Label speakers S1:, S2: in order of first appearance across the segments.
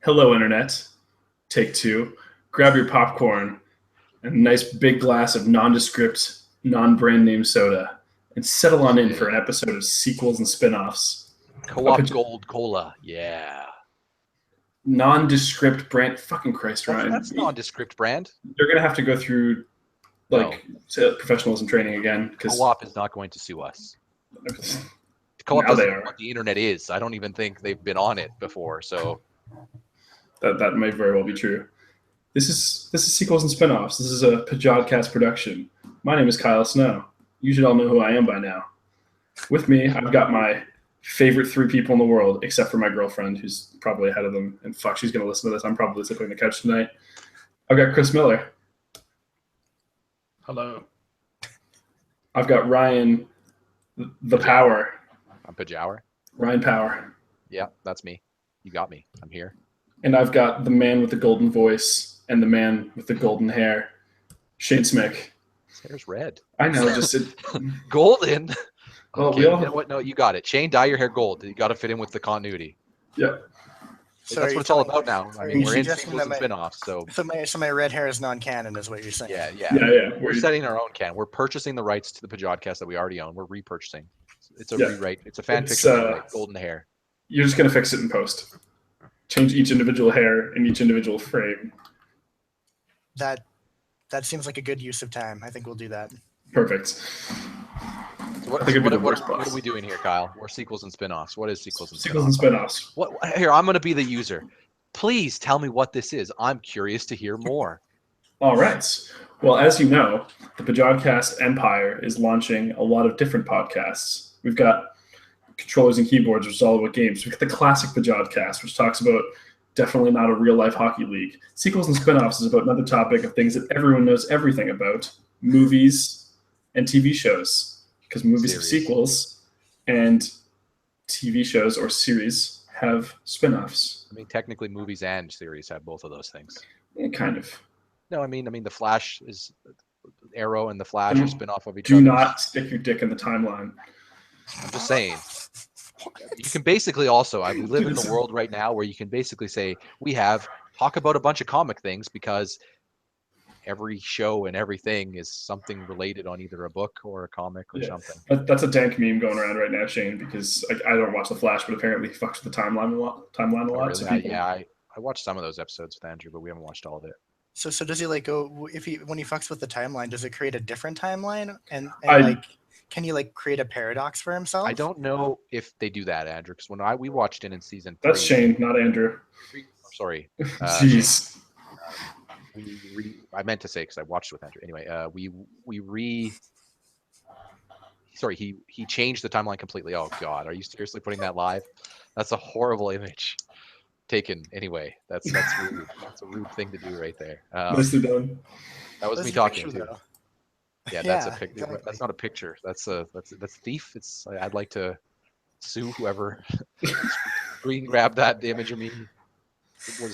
S1: Hello, Internet. Take two. Grab your popcorn and a nice big glass of nondescript, non-brand name soda and settle on in for an episode of sequels and spin-offs.
S2: Co-op Gold Cola. Yeah.
S1: Nondescript brand. Fucking Christ, Ryan.
S2: That's nondescript brand.
S1: You're going to have to go through professionalism training again.
S2: Co-op is not going to sue us. Co-op doesn't know what the internet is. I don't even think they've been on it before, so
S1: that may very well be true. This is sequels and spin-offs. This is a Pajodcast production. My name is Kyle Snow. You should all know who I am by now. With me, I've got my favorite three people in the world, except for my girlfriend, who's probably ahead of them. And fuck, she's going to listen to this. I'm probably sitting on the couch tonight. I've got Chris Miller.
S3: Hello.
S1: I've got Ryan, the Power.
S2: I'm Pajower.
S1: Ryan Power.
S2: Yeah, that's me. You got me. I'm here.
S1: And I've got the man with the golden voice and the man with the golden hair, Shane Smick.
S2: His hair's red.
S1: I know, just
S2: golden.
S1: Well,
S2: okay, you know what? No, you got it. Shane, dye your hair gold. You got to fit in with the continuity.
S1: Yeah.
S2: That's what it's all about now. I mean, we're in sequels and spin-offs, so
S3: my red hair is non-canon, is what you're saying.
S2: Yeah. We're setting our own canon. We're purchasing the rights to the Pajodcast that we already own. We're repurchasing. It's a rewrite. It's a fan fiction rewrite. Golden hair.
S1: You're just gonna fix it in post. Change each individual hair in each individual frame.
S3: That seems like a good use of time. I think we'll do that.
S1: Perfect.
S2: So what are we doing here, Kyle? We're sequels and spin-offs. What is sequels and
S1: spin-offs? Sequels and spin-offs.
S2: Here, I'm going to be the user. Please tell me what this is. I'm curious to hear more.
S1: All right. Well, as you know, the Pajodcast Empire is launching a lot of different podcasts. We've got Controllers and Keyboards, which is all about games. We've got the classic Pajodcast, which talks about definitely not a real-life hockey league. Sequels and spin-offs is about another topic of things that everyone knows everything about, movies and TV shows. Because movies have sequels and TV shows or series have spin-offs.
S2: I mean, technically movies and series have both of those things.
S1: Yeah, kind of.
S2: No, I mean, The Flash is Arrow and The Flash are spin-off of each other.
S1: Do not stick your dick in the timeline.
S2: I'm just saying. You can basically also, we live in a world right now where you can basically say, talk about a bunch of comic things because every show and everything is something related on either a book or a comic or something.
S1: That's a dank meme going around right now, Shane, because I don't watch The Flash, but apparently he fucks with the timeline a lot.
S2: Really?
S1: So
S2: I watched some of those episodes with Andrew, but we haven't watched all of it.
S3: So does he when he fucks with the timeline, does it create a different timeline? And can he create a paradox for himself?
S2: I don't know if they do that, Andrew, because when we watched it in season 3.
S1: That's Shane, not Andrew.
S2: Sorry.
S1: Jeez.
S2: I meant to say because I watched it with Andrew. Anyway, he changed the timeline completely. Oh God, are you seriously putting that live? That's a horrible image taken. Anyway, that's rude. That's a rude thing to do right there.
S1: Nicely done.
S2: That was me talking too. Yeah, that's a picture. Exactly. That's not a picture. That's thief. I'd like to sue whoever screen grab that image of me.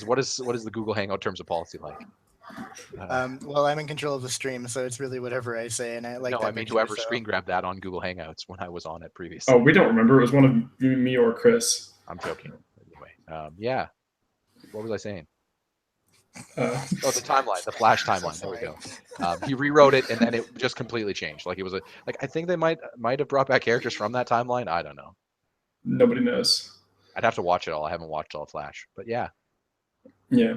S2: What is the Google Hangout terms of policy like?
S3: Well, I'm in control of the stream, so it's really whatever I say, and I like. No,
S2: I mean whoever screen grabbed that on Google Hangouts when I was on it previously.
S1: Oh, we don't remember. It was one of me or Chris.
S2: I'm joking. Anyway, yeah. What was I saying? The timeline, the Flash timeline. There we go. He rewrote it, and then it just completely changed. It was I think they might have brought back characters from that timeline. I don't know.
S1: Nobody knows.
S2: I'd have to watch it all. I haven't watched all of Flash, but yeah.
S1: Yeah.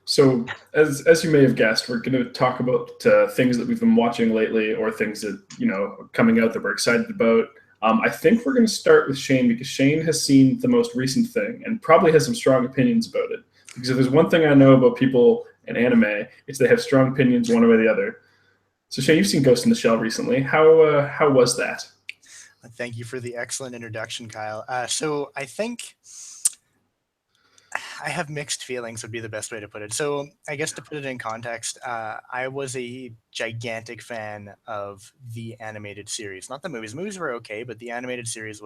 S1: So as you may have guessed, we're going to talk about things that we've been watching lately or things that, are coming out that we're excited about. I think we're going to start with Shane because Shane has seen the most recent thing and probably has some strong opinions about it. Because if there's one thing I know about people in anime, it's they have strong opinions one way or the other. So Shane, you've seen Ghost in the Shell recently. How was that?
S3: Thank you for the excellent introduction, Kyle. So I think I have mixed feelings would be the best way to put it. So I guess to put it in context, I was a gigantic fan of the animated series, not the movies. Movies were okay, but the animated series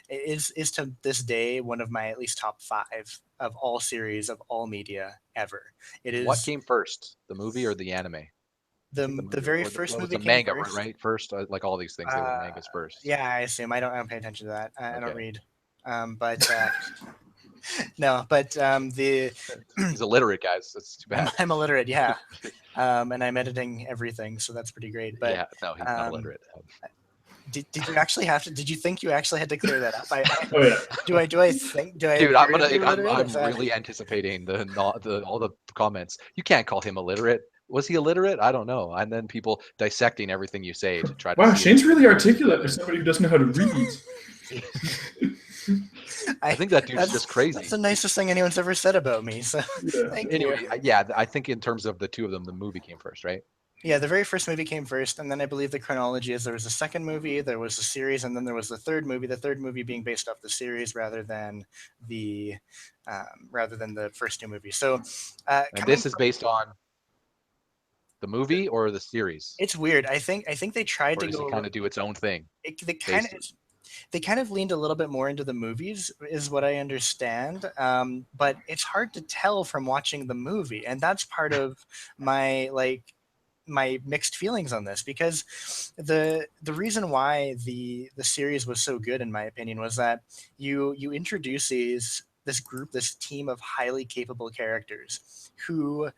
S3: is to this day one of my at least top 5 of all series of all media ever. It is.
S2: What came first, the movie or the anime?
S3: The very first movie
S2: came manga, first. Right? First, like all these things, they were mangas first.
S3: Yeah, I assume. I don't pay attention to that. I don't read. But No, but
S2: He's illiterate, guys. That's too bad.
S3: I'm illiterate, yeah. And I'm editing everything, so that's pretty great. But
S2: yeah, no, he's not illiterate.
S3: did you actually have to? Did you think you actually had to clear that up?
S1: Oh yeah.
S3: Do I think? Do I?
S2: Dude,
S3: appear to be illiterate?
S2: I'm
S3: Is that-
S2: really anticipating all the comments. You can't call him illiterate. Was he illiterate? I don't know. And then people dissecting everything you say to try to.
S1: Wow,
S2: see
S1: Shane's
S2: it.
S1: really articulate for somebody who doesn't know how to read.
S2: I think that dude's
S3: that's-
S2: just crazy.
S3: That's the nicest thing anyone's ever said about me. So
S1: Yeah.
S3: thank
S2: Anyway,
S3: you.
S2: yeah, I think in terms of the two of them, the movie came first, right?
S3: Yeah, the very first movie came first, and then I believe the chronology is there was a second movie, there was a series, and then there was the third movie. The third movie being based off the series rather than the first two movies. So,
S2: And this is based on the movie or the series,
S3: it's weird. I think they tried
S2: or
S3: to
S2: does
S3: go.
S2: it kind of do its own thing?
S3: They kind of leaned a little bit more into the movies, is what I understand. But it's hard to tell from watching the movie, and that's part of my my mixed feelings on this, because the reason why the series was so good, in my opinion, was that you introduce this group, this team of highly capable characters who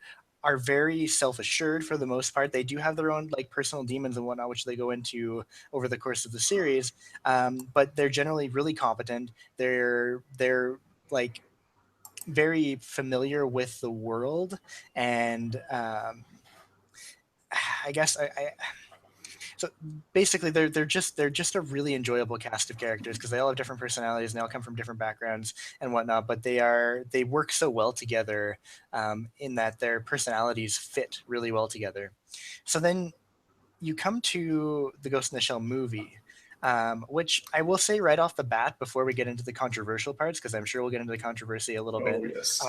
S3: are very self-assured for the most part. They do have their own like personal demons and whatnot, which they go into over the course of the series. But they're generally really competent. They're like very familiar with the world, and I guess so basically they're just a really enjoyable cast of characters because they all have different personalities and they all come from different backgrounds and whatnot, but they work so well together, in that their personalities fit really well together. So then you come to the Ghost in the Shell movie, which I will say right off the bat before we get into the controversial parts, because I'm sure we'll get into the controversy a little bit.
S1: Oh yes.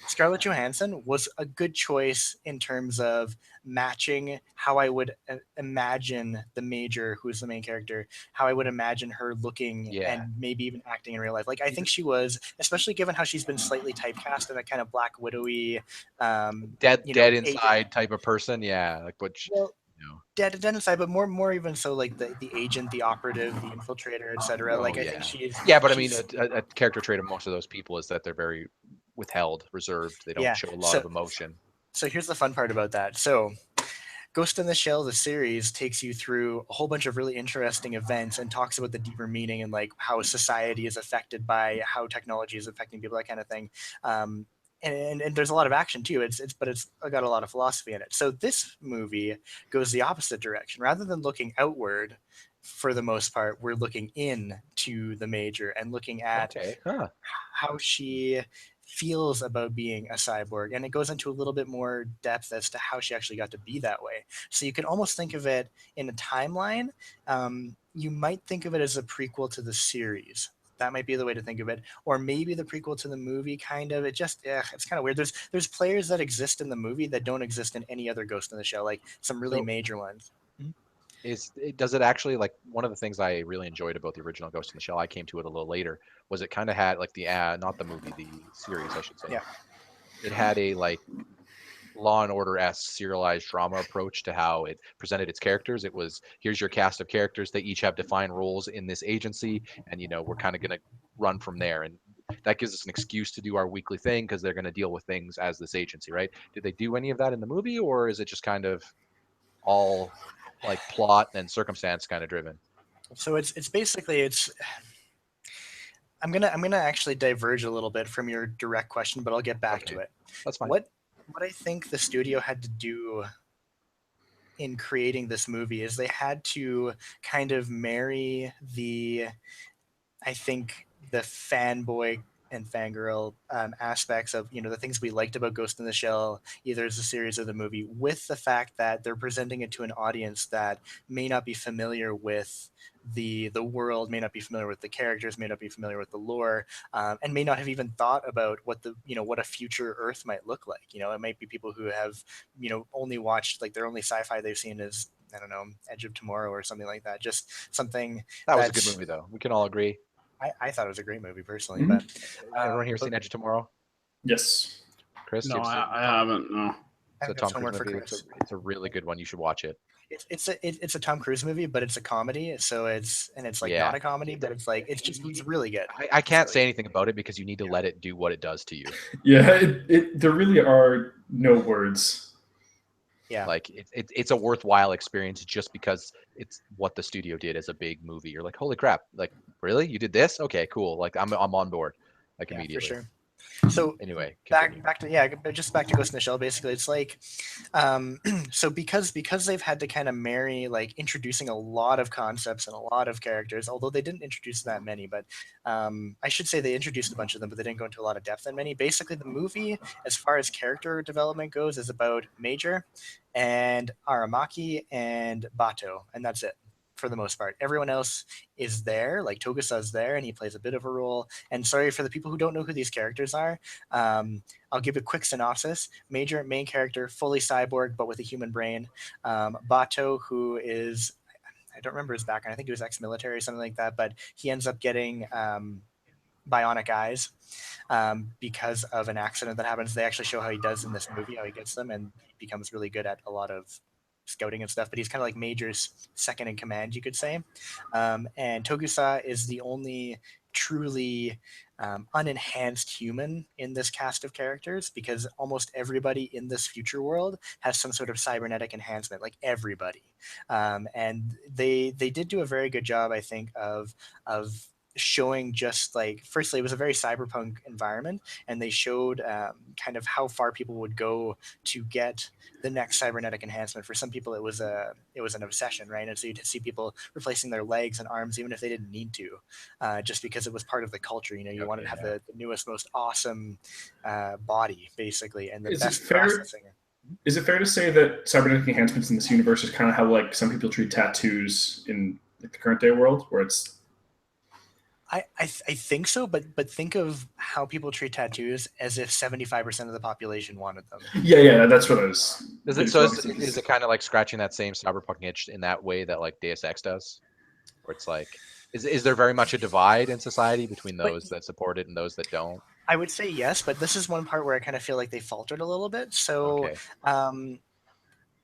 S3: Scarlett Johansson was a good choice in terms of matching how I would imagine the Major, who is the main character, how I would imagine her looking
S2: Yeah.
S3: and maybe even acting in real life. Like I think she was, especially given how she's been slightly typecast in that kind of Black Widowy,
S2: Dead
S3: agent.
S2: inside type of person. Yeah, like which.
S3: Well,
S2: You know.
S3: dead inside, but more even so like the agent, the operative, the infiltrator, etc.
S2: Oh,
S3: Like I
S2: yeah.
S3: think she's
S2: Yeah, but I mean, a character trait of most of those people is that they're very withheld, reserved. They don't
S3: Yeah,
S2: show a lot of emotion.
S3: So here's the fun part about that. So Ghost in the Shell, the series, takes you through a whole bunch of really interesting events and talks about the deeper meaning and like how society is affected by how technology is affecting people, that kind of thing. And there's a lot of action too. It's got a lot of philosophy in it. So this movie goes the opposite direction. Rather than looking outward, for the most part, we're looking in to the Major and looking at how she feels about being a cyborg, and it goes into a little bit more depth as to how she actually got to be that way. So you can almost think of it in a timeline. You might think of it as a prequel to the series. That might be the way to think of it, or maybe the prequel to the movie. Kind of. It's kind of weird. There's players that exist in the movie that don't exist in any other Ghost in the Shell, like some really major ones.
S2: Does it actually, like, one of the things I really enjoyed about the original Ghost in the Shell, I came to it a little later, was it kind of had like the not the movie, the series, I should say.
S3: Yeah.
S2: It had a like Law and Order-esque serialized drama approach to how it presented its characters. It was, here's your cast of characters. They each have defined roles in this agency, and we're kind of going to run from there. And that gives us an excuse to do our weekly thing because they're going to deal with things as this agency, right? Did they do any of that in the movie, or is it just kind of all like plot and circumstance kind of driven?
S3: So it's basically I'm gonna actually diverge a little bit from your direct question, but I'll get back to it.
S2: That's fine.
S3: What I think the studio had to do in creating this movie is they had to kind of marry I think the fanboy and fangirl aspects of the things we liked about Ghost in the Shell, either as a series or the movie, with the fact that they're presenting it to an audience that may not be familiar with the world, may not be familiar with the characters, may not be familiar with the lore, and may not have even thought about what what a future Earth might look like. It might be people who have only watched, like, their only sci-fi they've seen is, I don't know, Edge of Tomorrow or something like that. Just something
S2: that was a good movie, though. We can all agree.
S3: I thought it was a great movie personally,
S1: Mhm.
S3: but
S2: Everyone here seen Edge of Tomorrow?
S1: Yes.
S2: Chris?
S4: No, I haven't. No.
S3: I
S2: It's a
S3: think
S2: Tom
S3: that's
S2: Cruise
S3: homework for
S2: movie.
S3: Chris.
S2: It's a really good one. You should watch it.
S3: It's a Tom Cruise movie, but it's a comedy. So it's like
S2: Yeah.
S3: not a comedy, but it's really good.
S2: I can't
S3: So
S2: say anything about it because you need to let it do what it does to you.
S1: Yeah, there really are no words.
S3: yeah,
S2: Like it's a worthwhile experience just because it's what the studio did as a big movie. You're like, holy crap! Like, really? You did this? Okay, cool. Like, I'm on board, like
S3: yeah, for
S2: immediately.
S3: sure. So
S2: Anyway, continue.
S3: back to just back to Ghost in the Shell. Basically, it's like so because they've had to kind of marry like introducing a lot of concepts and a lot of characters, although they didn't introduce that many, but I should say they introduced a bunch of them, but they didn't go into a lot of depth in many. Basically, the movie, as far as character development goes, is about Major and Aramaki and Bato, and that's it for the most part. Everyone else is there, like Togusa's there, and he plays a bit of a role. And sorry for the people who don't know who these characters are. I'll give a quick synopsis. Major, main character, fully cyborg, but with a human brain. Bato, who is, I don't remember his background. I think he was ex-military or something like that, but he ends up getting bionic eyes because of an accident that happens. They actually show how he does in this movie, how he gets them, and he becomes really good at a lot of scouting and stuff. But he's kind of like Major's second in command, you could say. And Togusa is the only truly unenhanced human in this cast of characters because almost everybody in this future world has some sort of cybernetic enhancement, like everybody. And they did do a very good job, I think, of showing just like firstly it was a very cyberpunk environment and they showed kind of how far people would go to get the next cybernetic enhancement. For some people it was an obsession, right? And so you'd see people replacing their legs and arms even if they didn't need to, just because it was part of the culture. You wanted to have the newest, most awesome body basically and the
S1: Is it
S3: best
S1: fair?
S3: processing.
S1: Is it fair to say that cybernetic enhancements in this universe is kind of how like some people treat tattoos in like, the current day world, where it's
S3: I think so, but think of how people treat tattoos as if 75% of the population wanted them.
S1: yeah, that's what I was.
S2: Is it so? Is it kind of like scratching that same cyberpunk itch in that way that like Deus Ex does, where it's like, is there very much a divide in society between those that support it and those that don't?
S3: I would say yes, but this is one part where I kind of feel like they faltered a little bit. So,
S2: Okay.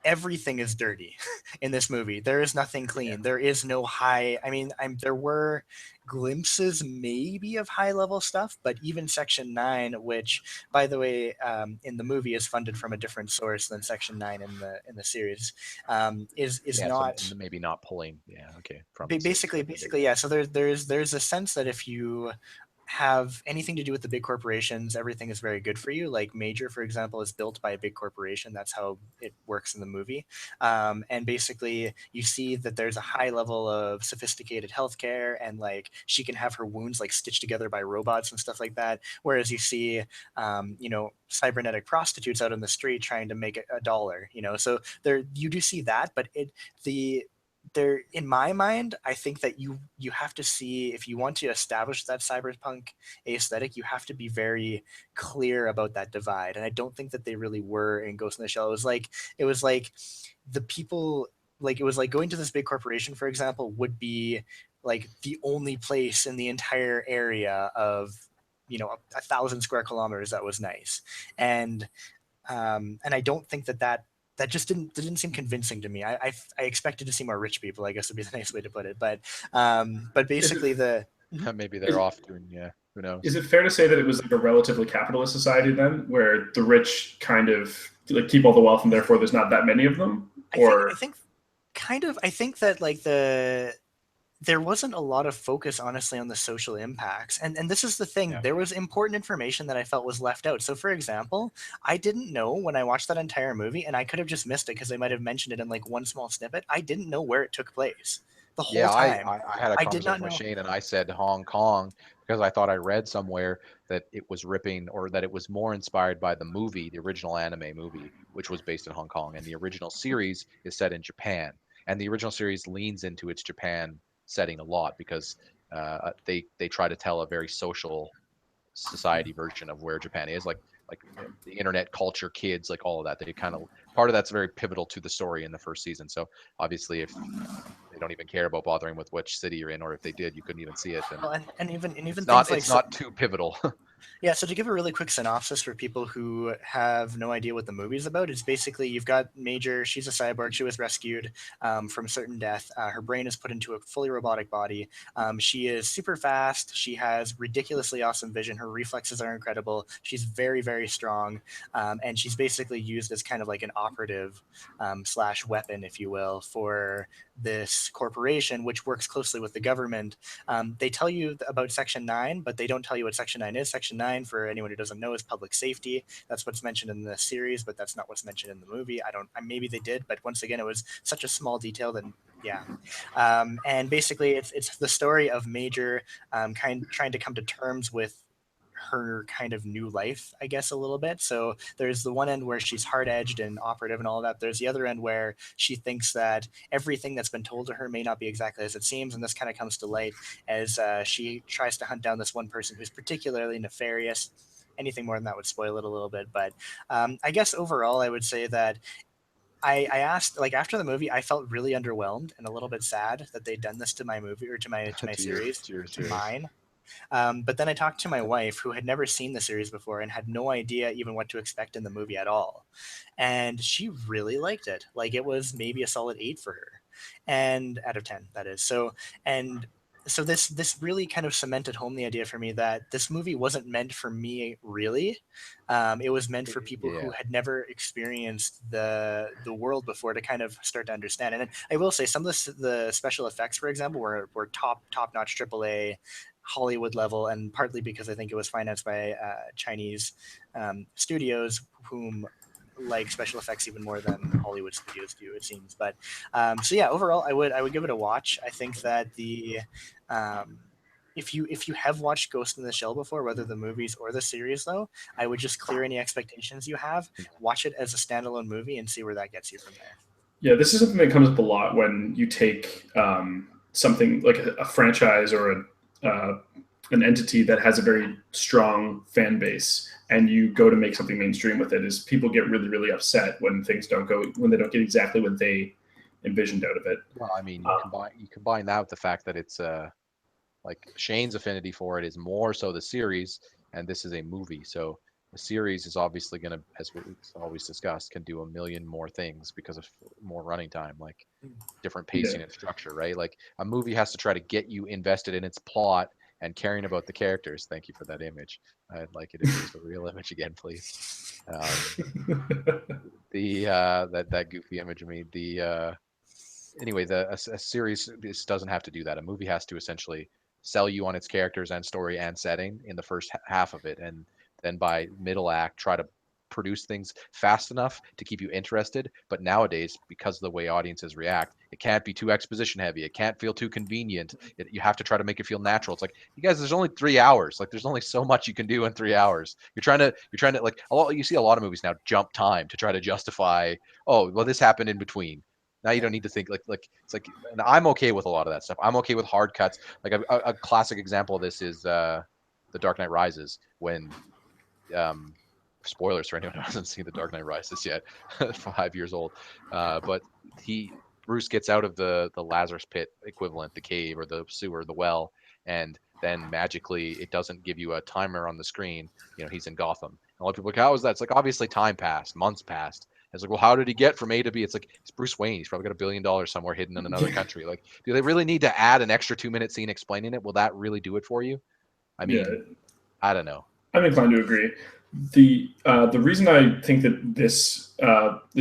S3: everything is dirty in this movie. There is nothing clean. Yeah. There is no high. I mean, there were glimpses maybe of high level stuff, but even Section 9, which, by the way, in the movie is funded from a different source than Section 9 in the series, is not.
S2: So maybe not pulling. Yeah. Okay.
S3: From basically, yeah. So there's a sense that if you have anything to do with the big corporations, everything is very good for you. Like Major, for example, is built by a big corporation. That's how it works in the movie. And basically, you see that there's a high level of sophisticated healthcare, and like she can have her wounds like stitched together by robots and stuff like that. Whereas you see, cybernetic prostitutes out on the street trying to make a dollar. So there you do see that, but there, in my mind, I think that you have to see, if you want to establish that cyberpunk aesthetic, you have to be very clear about that divide. And I don't think that they really were in Ghost in the Shell. It was like the people, like it was like going to this big corporation, for example, would be like the only place in the entire area of 1,000 square kilometers that was nice. And I don't think that just didn't seem convincing to me. I expected to see more rich people, I guess would be the nice way to put it. But basically
S2: maybe they're off doing, who knows?
S1: Is it fair to say that it was like a relatively capitalist society then, where the rich kind of like keep all the wealth and therefore there's not that many of them?
S3: I think that like there wasn't a lot of focus, honestly, on the social impacts. And this is the thing. Yeah. There was important information that I felt was left out. So, for example, I didn't know when I watched that entire movie, and I could have just missed it because they might have mentioned it in like one small snippet. I didn't know where it took place the whole time.
S2: I had a conversation with Shane, and I said Hong Kong because I thought I read somewhere that it was ripping, or that it was more inspired by the movie, the original anime movie, which was based in Hong Kong. And the original series is set in Japan. And the original series leans into its Japan setting a lot because they try to tell a very social society version of where Japan is, like the internet culture, kids, like all of that. They kind of, part of that's very pivotal to the story in the first season. So obviously, if they don't even care about bothering with which city you're in, or if they did, you couldn't even see it.
S3: And even
S2: it's not too pivotal.
S3: Yeah, so to give a really quick synopsis for people who have no idea what the movie's about, it's basically you've got Major. She's a cyborg. She was rescued from certain death. Her brain is put into a fully robotic body. She is super fast. She has ridiculously awesome vision. Her reflexes are incredible. She's very, very strong. And she's basically used as kind of like an operative slash weapon, if you will, for this corporation, which works closely with the government. They tell you about Section 9, but they don't tell you what Section 9 is. Section 9, for anyone who doesn't know, is public safety. That's what's mentioned in the series, but that's not what's mentioned in the movie. Maybe they did, but once again, it was such a small detail that, yeah. And basically, it's the story of Major trying to come to terms with her kind of new life, I guess, a little bit. So there's the one end where she's hard edged and operative and all that. There's the other end where she thinks that everything that's been told to her may not be exactly as it seems. And this kind of comes to light as she tries to hunt down this one person who's particularly nefarious. Anything more than that would spoil it a little bit. But I guess overall, I would say that I asked, like, after the movie, I felt really underwhelmed and a little bit sad that they'd done this to my movie or to my series,
S2: to your
S3: to
S2: series.
S3: mine. But then I talked to my wife, who had never seen the series before and had no idea even what to expect in the movie at all. And she really liked it. Like, it was maybe a solid 8 for her, and out of 10, that is. And so this really kind of cemented home the idea for me that this movie wasn't meant for me, really. It was meant for people who
S2: Yeah.
S3: had never experienced the world before to kind of start to understand. And I will say some of the special effects, for example, were top notch AAA Hollywood level, and partly because I think it was financed by Chinese studios, whom like special effects even more than Hollywood studios do, it seems. But so yeah, overall, I would give it a watch. I think that the if you have watched Ghost in the Shell before, whether the movies or the series, though, I would just clear any expectations you have, watch it as a standalone movie, and see where that gets you from there.
S1: Yeah, this is something that comes up a lot when you take something like a franchise or an entity that has a very strong fan base, and you go to make something mainstream with it. Is people get really, really upset when things don't go, when they don't get exactly what they envisioned out of it.
S2: Well, I mean, you combine that with the fact that it's like Shane's affinity for it is more so the series, and this is a movie. So the series is obviously going to, as we always discussed, can do a million more things because of more running time, like different
S1: Yeah,
S2: pacing and structure, right? Like a movie has to try to get you invested in its plot and caring about the characters. Thank you for that image. I'd like you to use the real image again, please. The that goofy image of me. Anyway, a series this doesn't have to do that. A movie has to essentially sell you on its characters and story and setting in the first half of it, and then by middle act try to produce things fast enough to keep you interested. But nowadays, because of the way audiences react, it can't be too exposition heavy. It can't feel too convenient. You have to try to make it feel natural. It's like, you guys, there's only 3 hours. Like, there's only so much you can do in 3 hours. You're trying to like a lot. You see a lot of movies now jump time to try to justify. Oh, well, this happened in between. Now you
S3: Yeah.
S2: don't need to think like it's like, and I'm okay with a lot of that stuff. I'm okay with hard cuts. Like a classic example of this is The Dark Knight Rises, when um, spoilers for anyone who hasn't seen The Dark Knight Rises yet, 5 years old. But Bruce gets out of the Lazarus pit equivalent, the cave or the sewer, the well, and then magically it doesn't give you a timer on the screen. He's in Gotham. And a lot of people are like, how is that? It's like, obviously time passed, months passed. It's like, well, how did he get from A to B? It's like, it's Bruce Wayne. He's probably got $1 billion somewhere hidden in another country. Like, do they really need to add an extra 2 minute scene explaining it? Will that really do it for you? I
S1: yeah.
S2: mean, I don't know.
S1: I'm inclined to agree. The reason I think that this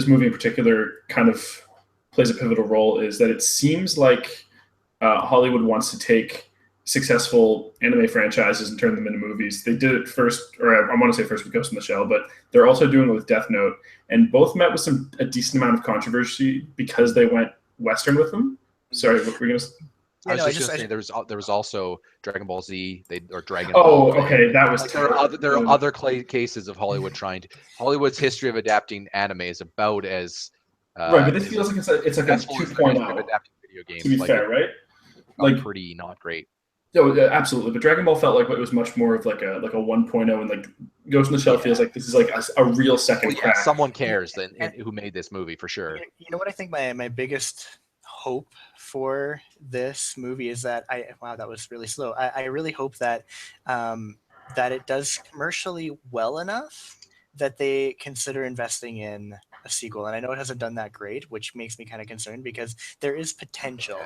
S1: movie in particular kind of plays a pivotal role is that it seems like Hollywood wants to take successful anime franchises and turn them into movies. They did it first, or I want to say first with Ghost in the Shell, but they're also doing it with Death Note, and both met with a decent amount of controversy because they went Western with them. Sorry, what were we gonna?
S2: I was
S3: no,
S2: just gonna say there was also Dragon Ball Z, or Dragon
S1: Oh,
S2: Ball.
S1: okay, that was
S2: Like, there are other cases of Hollywood Hollywood's history of adapting anime is about as
S1: right, but this feels like it's like a
S2: successful as their history of
S1: 2.0.
S2: adapting video
S1: To be
S2: games. Like,
S1: fair, right?
S2: got
S1: Like,
S2: pretty not great.
S1: no, absolutely. But Dragon Ball felt like it was much more of like a 1.0, and like Ghost in the Shell
S3: Yeah.
S1: feels like this is like a real second
S2: Well, yeah,
S1: crack.
S2: someone cares
S3: And-
S2: who made this movie for sure.
S3: You know what I think my biggest hope for this movie is that wow, that was really slow. I really hope that that it does commercially well enough that they consider investing in a sequel. And I know it hasn't done that great, which makes me kind of concerned because there is potential.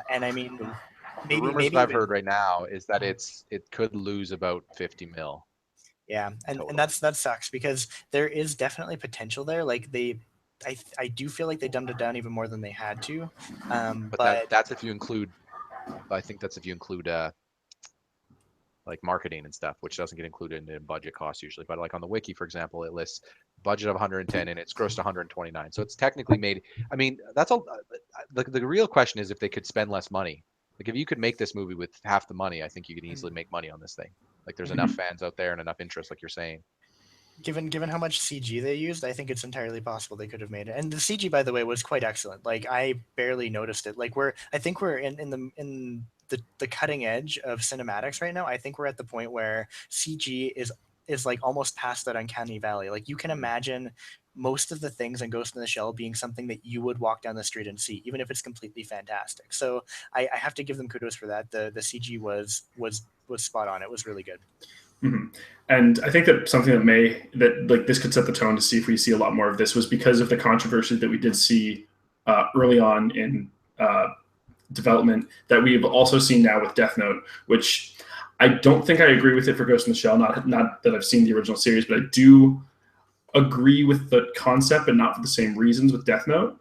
S3: And I mean,
S2: The
S3: maybe
S2: rumors that
S3: maybe
S2: I've
S3: even
S2: heard right now is that it could lose about 50 mil
S3: yeah, and
S2: total.
S3: that sucks because there is definitely potential there. Like I do feel like they dumbed it down even more than they had to.
S2: But
S3: But
S2: that's if you include, I think that's if you include like marketing and stuff, which doesn't get included in budget costs usually. But like on the wiki, for example, it lists budget of 110 and it's grossed 129. So it's technically made. I mean, that's all. The real question is if they could spend less money. Like if you could make this movie with half the money, I think you could easily make money on this thing. Like there's enough fans out there and enough interest, like you're saying.
S3: given how much CG they used, I think it's entirely possible they could have made it. And the CG, by the way, was quite excellent. Like I barely noticed it. Like I think we're in the cutting edge of cinematics right now. I think we're at the point where CG is like almost past that uncanny valley. Like you can imagine most of the things in Ghost in the Shell being something that you would walk down the street and see, even if it's completely fantastic. So I have to give them kudos for that. The CG was spot on. It was really good.
S1: Mm-hmm. And I think that something that like this could set the tone to see if we see a lot more of this was because of the controversy that we did see early on in development that we've also seen now with Death Note, which I don't think I agree with it for Ghost in the Shell. Not that I've seen the original series, but I do agree with the concept, but not for the same reasons with Death Note.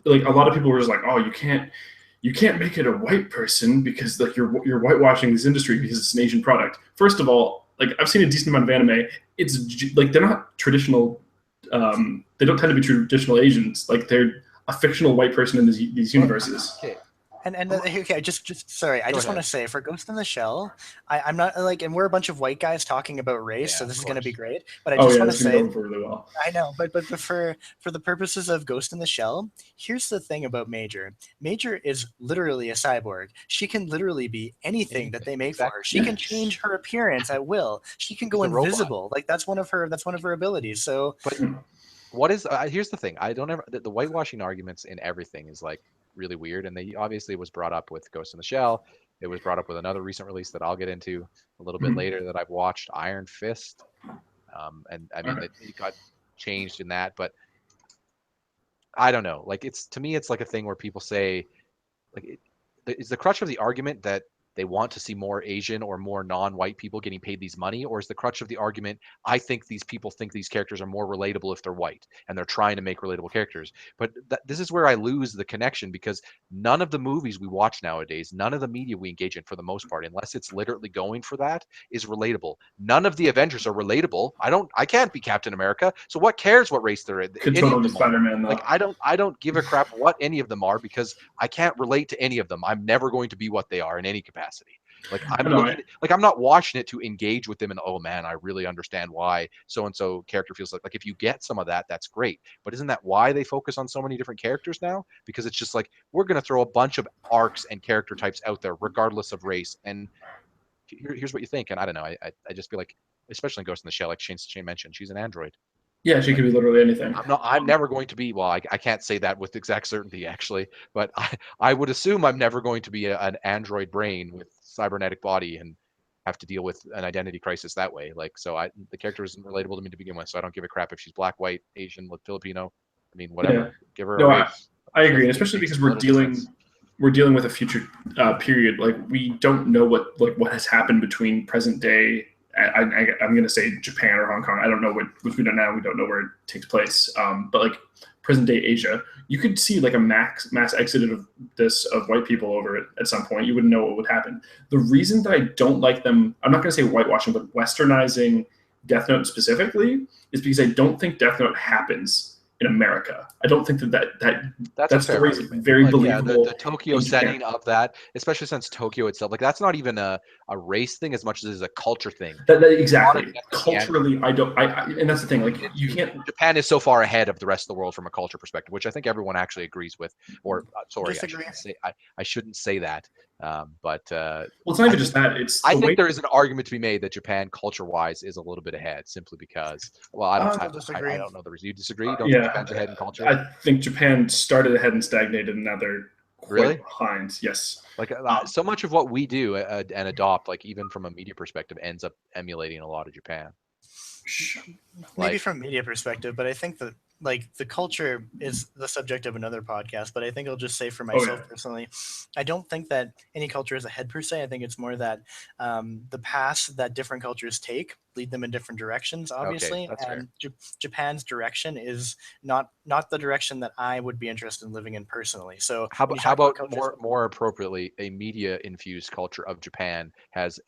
S1: Like a lot of people were just like, "Oh, you can't make it a white person because like you're whitewashing this industry because it's an Asian product." First of all, like I've seen a decent amount of anime. It's like they're not traditional. They don't tend to be traditional Asians. Like they're a fictional white person in these universes.
S2: Okay.
S3: And okay, just sorry, I
S2: Go
S3: just want to
S2: ahead.
S3: say for Ghost in the Shell, I'm not like, and we're a bunch of white guys talking about race,
S2: Yeah,
S3: so
S2: of
S3: this is going to be
S2: course.
S3: great. But I
S1: Oh
S3: just
S1: yeah,
S3: want
S1: this
S3: to
S1: is gonna go
S3: say,
S1: over really well.
S3: I know, but for the purposes of Ghost in the Shell, here's the thing about Major. Major is literally a cyborg. She can literally be anything that
S2: Anything.
S3: they make for her.
S2: Exactly.
S3: She can change her appearance at will. She can go
S2: She's a robot.
S3: invisible. Like that's one of her abilities. So
S2: But what is here's the thing. I don't ever the whitewashing arguments in everything is like really weird, and they obviously was brought up with Ghost in the Shell. It was brought up with another recent release that I'll get into a little bit later that I've watched, Iron Fist. And I mean
S1: Okay.
S2: it got changed in that, but I don't know. Like it's to me, it's like a thing where people say like is the crutch of the argument that they want to see more Asian or more non-white people getting paid these money, or is the crutch of the argument I think these people think these characters are more relatable if they're white and they're trying to make relatable characters? But this is where I lose the connection because none of the movies we watch nowadays, none of the media we engage in for the most part, unless it's literally going for that, is relatable. None of the Avengers are relatable. I can't be Captain America, so what cares what race they're in?
S1: Could
S2: Any of
S1: totally be
S2: them are.
S1: Spider-Man
S2: Like
S1: though.
S2: I don't give a crap what any of them are because I can't relate to any of them. I'm never going to be what they are in any capacity. Like I'm
S1: I know.
S2: looking, like I'm not watching it to engage with them and oh man, I really understand why so and so character feels like. Like if you get some of that, that's great. But isn't that why they focus on so many different characters now? Because it's just like we're gonna throw a bunch of arcs and character types out there, regardless of race. And here's what you think. And I don't know. I just feel like, especially in Ghost in the Shell, like Shane mentioned, she's an android.
S1: Yeah, she
S2: Like
S1: could be literally anything.
S2: I'm never going to be, well, I can't say that with exact certainty actually, but I would assume I'm never going to be an android brain with cybernetic body and have to deal with an identity crisis that way. Like, so the character isn't relatable to me to begin with. So I don't give a crap if she's black, white, Asian, Filipino. I mean,
S1: Yeah.
S2: whatever. Give her a
S1: No,
S2: race.
S1: I agree, and
S2: It
S1: especially
S2: makes
S1: because
S2: little difference.
S1: we're dealing with a future period. Like we don't know what has happened between present day. I'm going to say Japan or Hong Kong. I don't know which we don't know. We don't know where it takes place. But like present day Asia, you could see like a mass exodus of white people over it at some point. You wouldn't know what would happen. The reason that I don't like them, I'm not going to say whitewashing, but westernizing Death Note specifically, is because I don't think Death Note happens in America. I don't think
S2: That's a
S1: that
S2: fair
S1: story is
S2: argument.
S1: very
S2: Like, yeah, the
S1: believable
S2: Tokyo
S1: in Japan.
S2: setting of that, especially since Tokyo itself, like that's not even a race thing as much as it is a culture thing.
S1: Exactly.
S2: The android.
S1: Culturally, I don't. And that's the thing. Like you can't.
S2: Japan is so far ahead of the rest of the world from a culture perspective, which I think everyone actually agrees with. Or sorry,
S3: disagree.
S2: I shouldn't say that. But
S1: Well, it's not
S2: I
S1: even
S2: think
S1: just that. It's
S2: I
S1: the way.
S2: think there is an argument to be made that Japan culture-wise is a little bit ahead, simply because. Well,
S3: Still
S2: I
S3: disagree.
S2: don't know the reason. You disagree? You don't think
S1: Yeah,
S2: Japan's ahead in culture?
S1: I think Japan started ahead and stagnated, and now they're
S2: Really?
S1: behind. Yes.
S2: Like so much of what we do and adopt, like even from a media perspective, ends up emulating a lot of Japan.
S3: Maybe
S2: Like,
S3: from media perspective, but I think that like the culture is the subject of another podcast. But I think I'll just say for myself personally, I don't think that any culture is ahead per se. I think it's more that the paths that different cultures take lead them in different directions, obviously.
S2: that's
S3: And Japan's direction is not the direction that I would be interested in living in personally. So
S2: how
S3: when you
S2: about
S3: talk cultures,
S2: more appropriately, a media infused culture of Japan has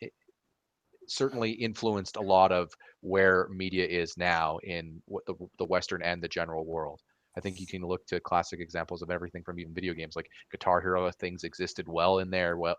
S2: certainly influenced a lot of where media is now in what the Western and the general world. I think you can look to classic examples of everything from even video games, like Guitar Hero. Things existed well in there, well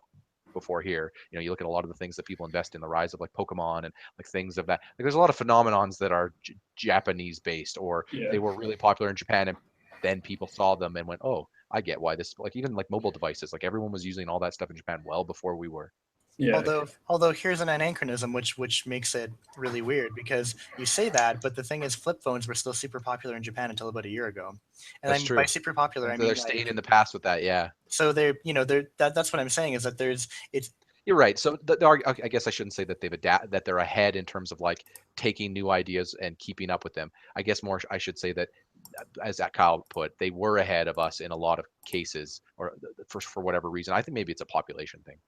S2: before here. You know, you look at a lot of the things that people invest in, the rise of like Pokemon and like things of that. Like there's a lot of phenomenons that are Japanese based, or they were really popular in Japan, and then people saw them and went, oh, I get why this. Like even like mobile devices, like everyone was using all that stuff in Japan well before we were.
S1: Yeah.
S3: Although here's an anachronism which makes it really weird, because you say that, but the thing is, flip phones were still super popular in Japan until about a year ago. And
S2: That's true.
S3: by super popular, I mean
S2: they're staying in the past with that, yeah.
S3: So that's what I'm saying, is that it's.
S2: You're right. So I guess I shouldn't say that that they're ahead in terms of like taking new ideas and keeping up with them. I guess more I should say that, as Kyle put, they were ahead of us in a lot of cases, or for whatever reason. I think maybe it's a population thing.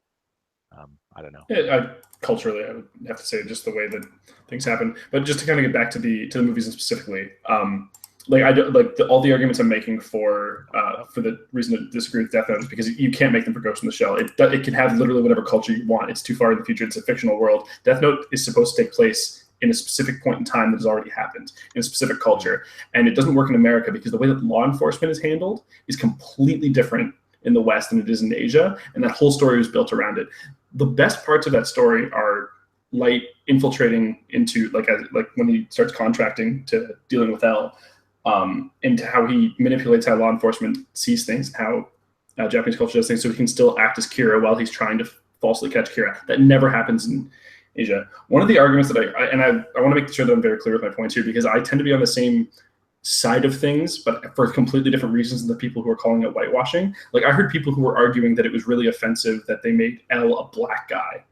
S2: I don't know.
S1: Yeah, culturally, I would have to say just the way that things happen. But just to kind of get back to the movies and specifically, all the arguments I'm making for the reason to disagree with Death Note is because you can't make them for Ghost in the Shell. It can have literally whatever culture you want. It's too far in the future. It's a fictional world. Death Note is supposed to take place in a specific point in time that has already happened in a specific culture, and it doesn't work in America because the way that law enforcement is handled is completely different in the West than it is in Asia, and that whole story was built around it. The best parts of that story are Light infiltrating into like when he starts contracting to dealing with L, into how he manipulates how law enforcement sees things, how Japanese culture does things, so he can still act as Kira while he's trying to falsely catch Kira. That never happens in Asia. One of the arguments that I want to make sure that I'm very clear with my points here, because I tend to be on the same side of things, but for completely different reasons than the people who are calling it whitewashing. Like I heard people who were arguing that it was really offensive that they made L a black guy.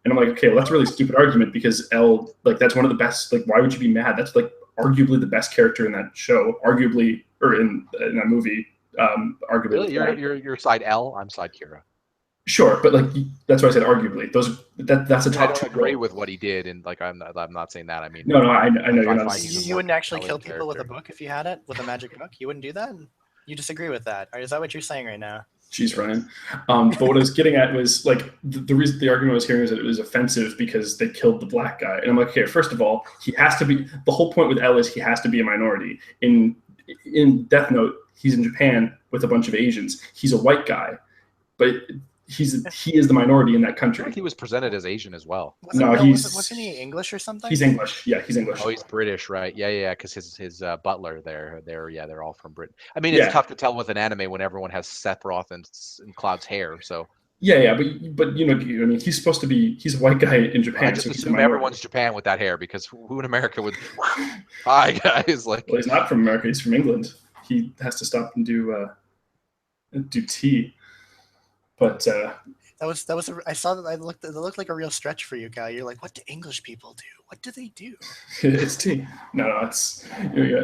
S1: And I'm like, okay, well, that's a really stupid argument, because L, like, that's one of the best, like, why would you be mad? That's like arguably the best character in that show, arguably, or in that movie, arguably.
S2: Really? You're side L, I'm side Kira.
S1: Sure, but like that's why I said arguably. That's a top.
S2: I don't agree with what he did, and like I'm not saying that. I mean,
S1: no, I know you're not.
S3: You wouldn't actually kill people with a book if you had it, with a magic book. You wouldn't do that. You disagree with that, or is that what you're saying right now?
S1: Jeez, Ryan. But what I was getting at was like the reason the argument I was hearing is that it was offensive because they killed the black guy, and I'm like, okay, first of all, he has to be. The whole point with L is he has to be a minority. In Death Note, he's in Japan with a bunch of Asians. He's a white guy, but he is the minority in that country.
S2: I think he was presented as Asian as well.
S3: Wasn't he English or something?
S1: He's English. Yeah, he's English.
S2: Oh, he's British, right? Yeah, because his butler, they're all from Britain. I mean, it's tough to tell with an anime when everyone has Sephiroth and Cloud's hair. So
S1: yeah, but you know, I mean, he's supposed to be. He's a white guy in Japan.
S2: I just assume everyone's Japan with that hair, because who in America would? Hi guys, like.
S1: Well, he's not from America. He's from England. He has to stop and do tea. But
S3: that was I saw that. It looked like a real stretch for you, Kyle. You're like, what do English people do? What do they do?
S1: It's tea. No, it's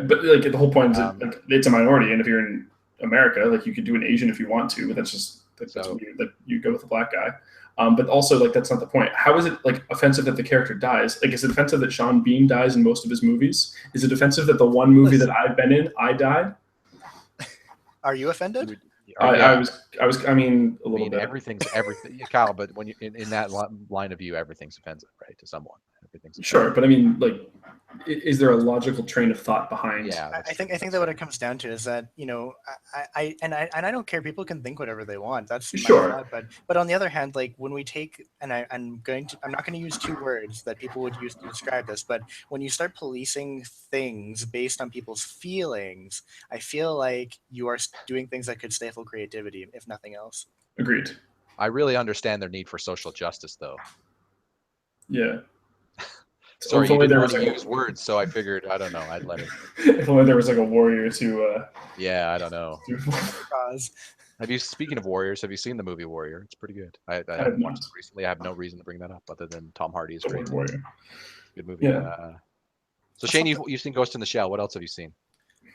S1: but like the whole point is like, it's a minority, and if you're in America, like you could do an Asian if you want to, but that's just that's weird that you go with a black guy. But also, like, that's not the point. How is it like offensive that the character dies? Like, is it offensive that Sean Bean dies in most of his movies? Is it offensive that the one movie that I've been in, I died?
S3: Are you offended?
S1: I mean, a little bit.
S2: Everything, Kyle. But when you in that line of view, everything's offensive, right, to someone. Everything's offensive.
S1: Sure, but I mean, like, is there a logical train of thought behind?
S3: Yeah, I think that what it comes down to is that, you know, I don't care. People can think whatever they want. That's
S1: sure.
S3: But on the other hand, like when we take, and I'm not going to use two words that people would use to describe this, but when you start policing things based on people's feelings, I feel like you are doing things that could stifle creativity, if nothing else.
S1: Agreed.
S2: I really understand their need for social justice, though.
S1: Yeah.
S2: Sorry, you didn't want to use words, so I figured, I don't know, I'd let it.
S1: If only there was like a warrior to.
S2: Yeah, I don't know. Speaking of Warriors, have you seen the movie Warrior? It's pretty good. I
S1: have
S2: haven't
S1: not.
S2: watched it recently. I have no reason to bring that up other than Tom Hardy is
S1: The
S2: great.
S1: Word Warrior.
S2: Good movie.
S1: Yeah.
S2: So Shane, you've seen Ghost in the Shell. What else have you seen?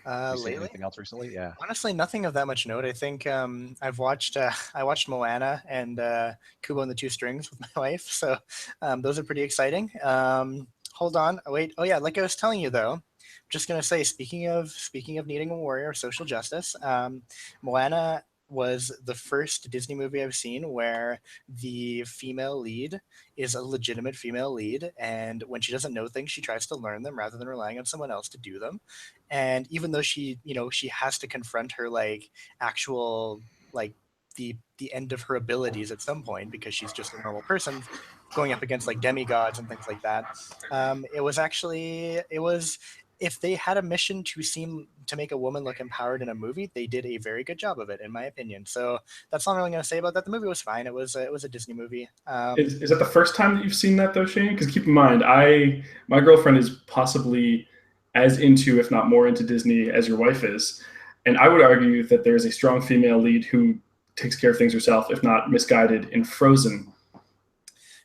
S2: Have you seen
S3: Lately,
S2: anything else recently? Yeah.
S3: honestly, nothing of that much note. I think I've watched I watched Moana and Kubo and the Two Strings with my wife, so those are pretty exciting. Hold on, wait. Oh yeah, like I was telling you though, just gonna say, speaking of needing a warrior, social justice, Moana was the first Disney movie I've seen where the female lead is a legitimate female lead, and when she doesn't know things, she tries to learn them rather than relying on someone else to do them. And even though she has to confront her like actual like the end of her abilities at some point because she's just a normal person going up against like demigods and things like that. It was if they had a mission to make a woman look empowered in a movie, they did a very good job of it, in my opinion. So that's all I'm really going to say about that. The movie was fine. It was a Disney movie.
S1: Is that the first time that you've seen that though, Shane? Because keep in mind, my girlfriend is possibly as into, if not more into Disney as your wife is, and I would argue that there is a strong female lead who takes care of things herself, if not misguided, in Frozen.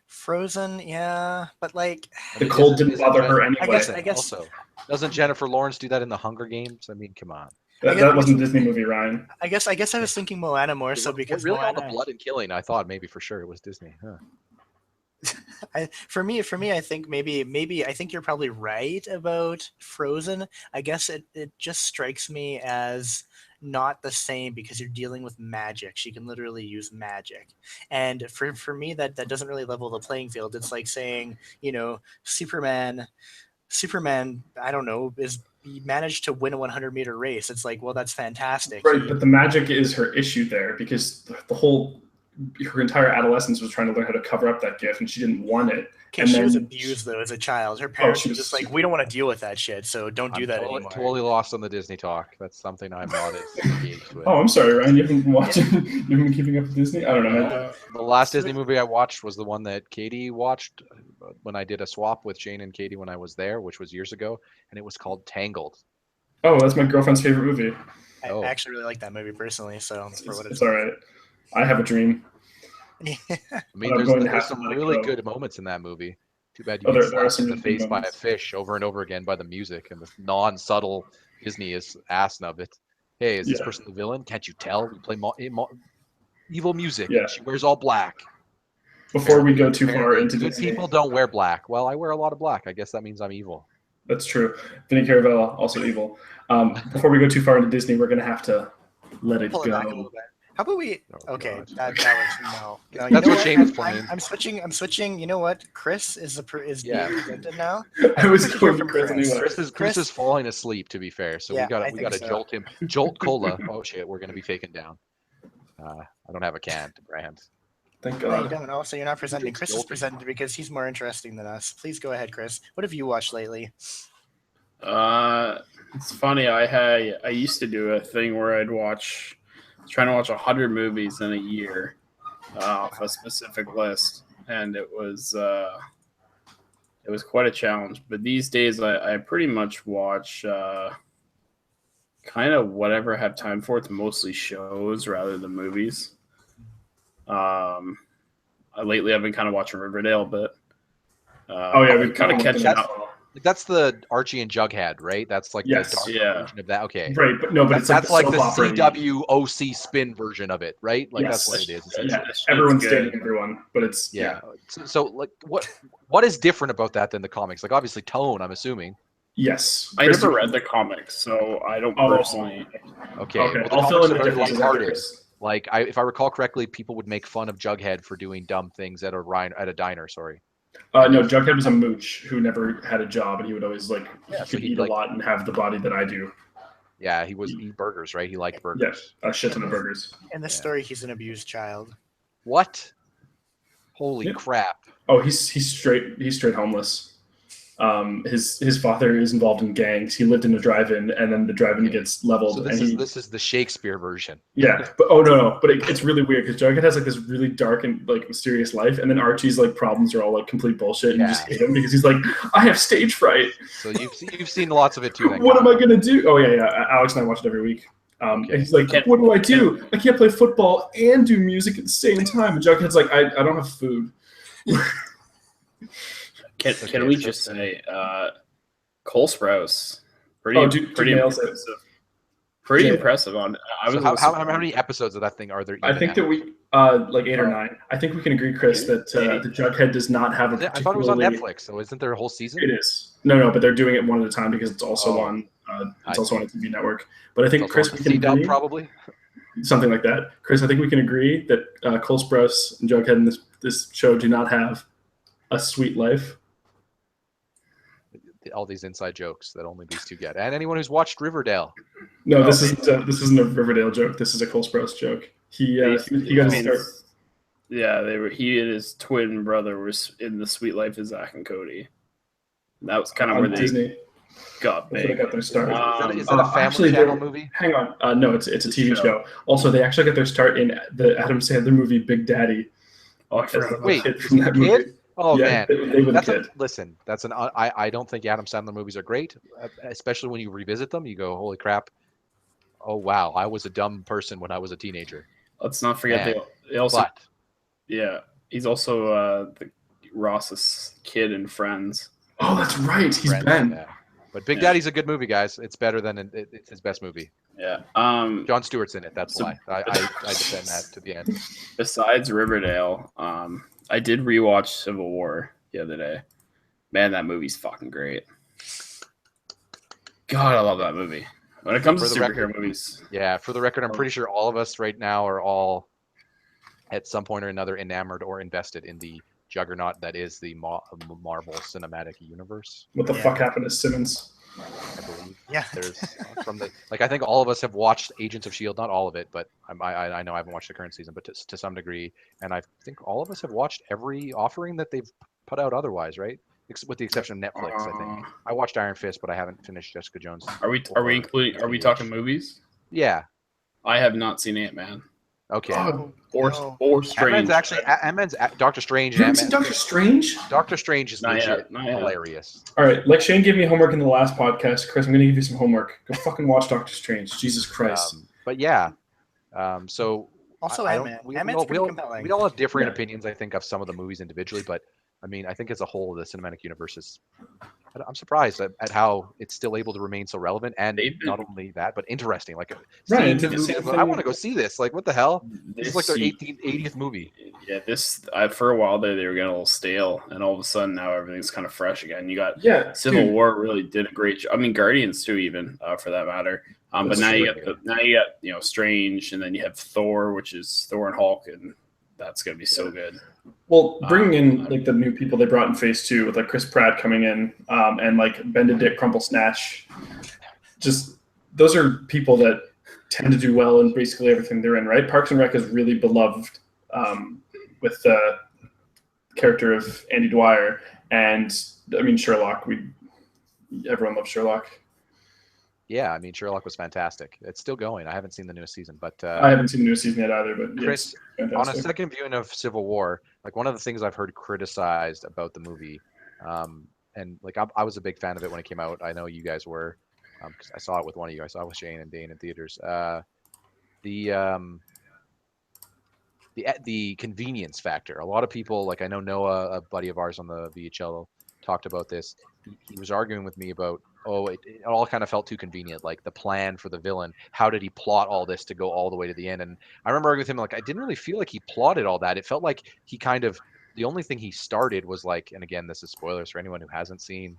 S3: Frozen, yeah, but like
S1: The cold didn't bother her anyway.
S3: I guess
S2: Also, doesn't Jennifer Lawrence do that in the Hunger Games? I mean, come on.
S1: That wasn't a Disney movie, Ryan.
S3: I guess I was thinking Moana more so because
S2: really all
S3: Moana,
S2: the blood and killing. I thought maybe for sure it was Disney. Huh.
S3: for me, I think maybe I think you're probably right about Frozen. I guess it just strikes me as not the same because you're dealing with magic. She can literally use magic, and for me that doesn't really level the playing field. It's like saying Superman, I don't know, he managed to win a 100-meter race. It's like, well, that's fantastic.
S1: Right, but the magic is her issue there because her entire adolescence was trying to learn how to cover up that gift, and she didn't want it.
S3: Okay,
S1: And
S3: she
S1: then
S3: was abused though as a child. Her parents
S1: she
S3: were
S1: was
S3: just like, we don't want to deal with that shit, so don't do that anymore.
S2: Totally lost on the Disney talk. That's something I'm not as engaged with.
S1: Oh, I'm sorry, Ryan. You haven't been watching. You haven't been keeping up with Disney. I don't know.
S2: The last Disney movie I watched was the one that Katie watched when I did a swap with Shane and Katie when I was there, which was years ago, and it was called Tangled.
S1: Oh, that's my girlfriend's favorite movie.
S3: I actually really like that movie personally, so for what
S1: It's all right. I have a dream.
S2: I mean, there's some really good moments in that movie. Too bad you get slapped in the face by a fish over and over again by the music and the non-subtle Disney-ass of it. Hey, is this person the villain? Can't you tell? We play evil music.
S1: Yeah.
S2: And she wears all black.
S1: Before we go too far into
S2: good
S1: Disney,
S2: people don't wear black. Well, I wear a lot of black. I guess that means I'm evil.
S1: That's true. Vinny Caravella, also evil. Before we go too far into Disney, we're going to have to let it
S3: pull it back a little
S1: go.
S3: bit. How about we?
S2: Oh,
S3: Okay,
S2: God.
S3: that was no.
S2: That's what Shane was playing.
S3: I'm switching. You know what? Chris is being presented now.
S1: I was
S3: prefer to
S1: going
S3: hear
S1: to
S3: from
S1: Chris anyway.
S2: Chris is falling asleep. To be fair, so
S3: Yeah,
S2: we got to
S3: so.
S2: jolt him. Jolt cola. Oh shit, we're gonna be taken down. I don't have a can to brand.
S1: Thank
S3: No, you
S1: God.
S3: don't. Also, you're not presenting. Chris is
S2: Jolting.
S3: presented because he's more interesting than us. Please go ahead, Chris. What have you watched lately?
S4: It's funny. I used to do a thing where trying to watch 100 movies in a year off a specific list, and it was quite a challenge. But these days, I pretty much watch kind of whatever I have time for. It's mostly shows rather than movies. Lately, I've been kind of watching Riverdale, but we've kind of catching up.
S2: Like that's the Archie and Jughead, right? That's like the dark version of that. Okay,
S1: Right, but no, but it's
S2: that's like the
S1: soap
S2: CWOC spin version of it, right? Like
S1: Yes.
S2: that's what it is.
S1: Yeah,
S2: Essentially.
S1: everyone's
S4: good.
S1: dating everyone, but it's
S2: So like, what is different about that than the comics? Like obviously tone, I'm assuming.
S1: Yes.
S4: I never read the comics, so I don't personally.
S2: Okay.
S1: Okay,
S2: Well, the
S1: I'll fill in
S2: comics
S1: the
S2: are very
S1: differences
S2: lighthearted.
S1: afterwards.
S2: Like if I recall correctly, people would make fun of Jughead for doing dumb things at a diner. Sorry.
S1: No, Jughead was a mooch who never had a job, and he would always he
S2: so
S1: could
S2: he'd
S1: eat a lot and have the body that I do.
S2: Yeah, he was eat burgers, right? He liked burgers.
S1: Yes, a shit ton of burgers.
S3: In this story, he's an abused child.
S2: What? Holy
S1: Yeah.
S2: crap!
S1: Oh, he's straight homeless. His father is involved in gangs. He lived in a drive-in, and then the drive-in gets leveled.
S2: So this is the Shakespeare version.
S1: Yeah, but no, but it's really weird because Jughead has this really dark and mysterious life, and then Archie's problems are all complete bullshit, and you just hate him because he's I have stage fright.
S2: So you've seen lots of it too. Then.
S1: What am I gonna do? Oh yeah. Alex and I watch it every week.
S2: Okay.
S1: And he's like, what do I do? I can't play football and do music at the same time. And Jughead's like, I don't have food.
S4: Can we just say Cole Sprouse? Pretty
S1: nails it.
S4: impressive. Pretty
S1: Yeah.
S4: impressive.
S2: How many episodes of that thing are there?
S1: I think that we like 8 or 9. I think we can agree, Chris, that the Jughead does not have a particularly.
S2: I thought it was on Netflix. So isn't there a whole season?
S1: It is. No, but they're doing it one at a time because it's also on. It's also on a TV network. But I think Chris, we can agree
S2: probably
S1: something like that. Chris, I think we can agree that Cole Sprouse and Jughead in this show do not have a sweet life.
S2: All these inside jokes that only these two get, and anyone who's watched Riverdale.
S1: No, this isn't a Riverdale joke. This is a Cole Sprouse joke. He got his start.
S4: Yeah, he and his twin brother was in The Sweet Life of Zach and Cody. And that was kind of where
S1: Disney
S4: got big.
S1: They got their start.
S2: Is that a Family Channel movie?
S1: Hang on. No, it's a TV show. Also, they actually got their start in the Adam Sandler movie Big Daddy.
S2: Wait,
S1: from that movie.
S2: Kid? Oh
S1: yeah,
S2: man,
S1: they were the kid.
S2: Listen, I don't think Adam Sandler movies are great, especially when you revisit them. You go, holy crap! Oh wow, I was a dumb person when I was a teenager.
S4: Let's not forget they also. Yeah, he's also Ross's kid in Friends.
S1: Oh, that's right. He's Friends, Ben.
S2: Yeah. But Big Daddy's a good movie, guys. It's better than it's his best movie.
S4: Yeah.
S2: John Stewart's in it. That's why I defend that to the end.
S4: Besides Riverdale, I did rewatch Civil War the other day. Man, that movie's fucking great. God, I love that movie. When it comes to superhero movies.
S2: Yeah, for the record, I'm pretty sure all of us right now are all at some point or another enamored or invested in the juggernaut that is the Marvel Cinematic Universe.
S1: What the fuck happened to Simmons?
S2: I believe.
S3: Yeah.
S2: There's I think all of us have watched Agents of S.H.I.E.L.D., not all of it, but I know I haven't watched the current season, but to some degree. And I think all of us have watched every offering that they've put out otherwise, right? With the exception of Netflix, I think. I watched Iron Fist, but I haven't finished Jessica Jones.
S4: Are we talking movies?
S2: Yeah.
S4: I have not seen Ant-Man.
S2: Okay.
S4: Or Strange.
S2: Ant-Man's Doctor Strange.
S1: You haven't seen Doctor Strange?
S2: Doctor Strange is legit hilarious.
S1: All right, like Shane gave me homework in the last podcast. Chris, I'm going to give you some homework. Go fucking watch Doctor Strange. Jesus Christ.
S2: But yeah. So
S3: also Ant-Man. Ant-Man's pretty compelling.
S2: We all have different opinions, I think, of some of the movies individually, but I mean, I think as a whole, the cinematic universe is. I'm surprised at how it's still able to remain so relevant, and not only that, but interesting. Like, I want to go see this. Like, what the hell? This is like their 80th movie.
S4: Yeah, for a while there, they were getting a little stale, and all of a sudden now everything's kind of fresh again. You got Civil War really did a great job. I mean, Guardians too, even for that matter. But now you got Strange, and then you have Thor, which is Thor and Hulk, and that's gonna be so good.
S1: Well, bringing in like the new people they brought in Phase 2 with like Chris Pratt coming in and like Benedict Crumplesnatch, just those are people that tend to do well in basically everything they're in, right? Parks and Rec is really beloved with the character of Andy Dwyer, and I mean Sherlock. Everyone loves Sherlock.
S2: Yeah, I mean Sherlock was fantastic. It's still going. I haven't seen the newest season, but
S1: I haven't seen the newest season yet either. But
S2: Chris, on a second viewing of Civil War, like one of the things I've heard criticized about the movie, and like I was a big fan of it when it came out. I know you guys were, because I saw it with one of you. I saw it with Shane and Dane in theaters. The convenience factor. A lot of people, like I know Noah, a buddy of ours on the VHL, talked about this. He was arguing with me about. It all kind of felt too convenient, like the plan for the villain. How did he plot all this to go all the way to the end? And I remember arguing with him, like, I didn't really feel like he plotted all that. It felt like he the only thing he started was like, and again, this is spoilers for anyone who hasn't seen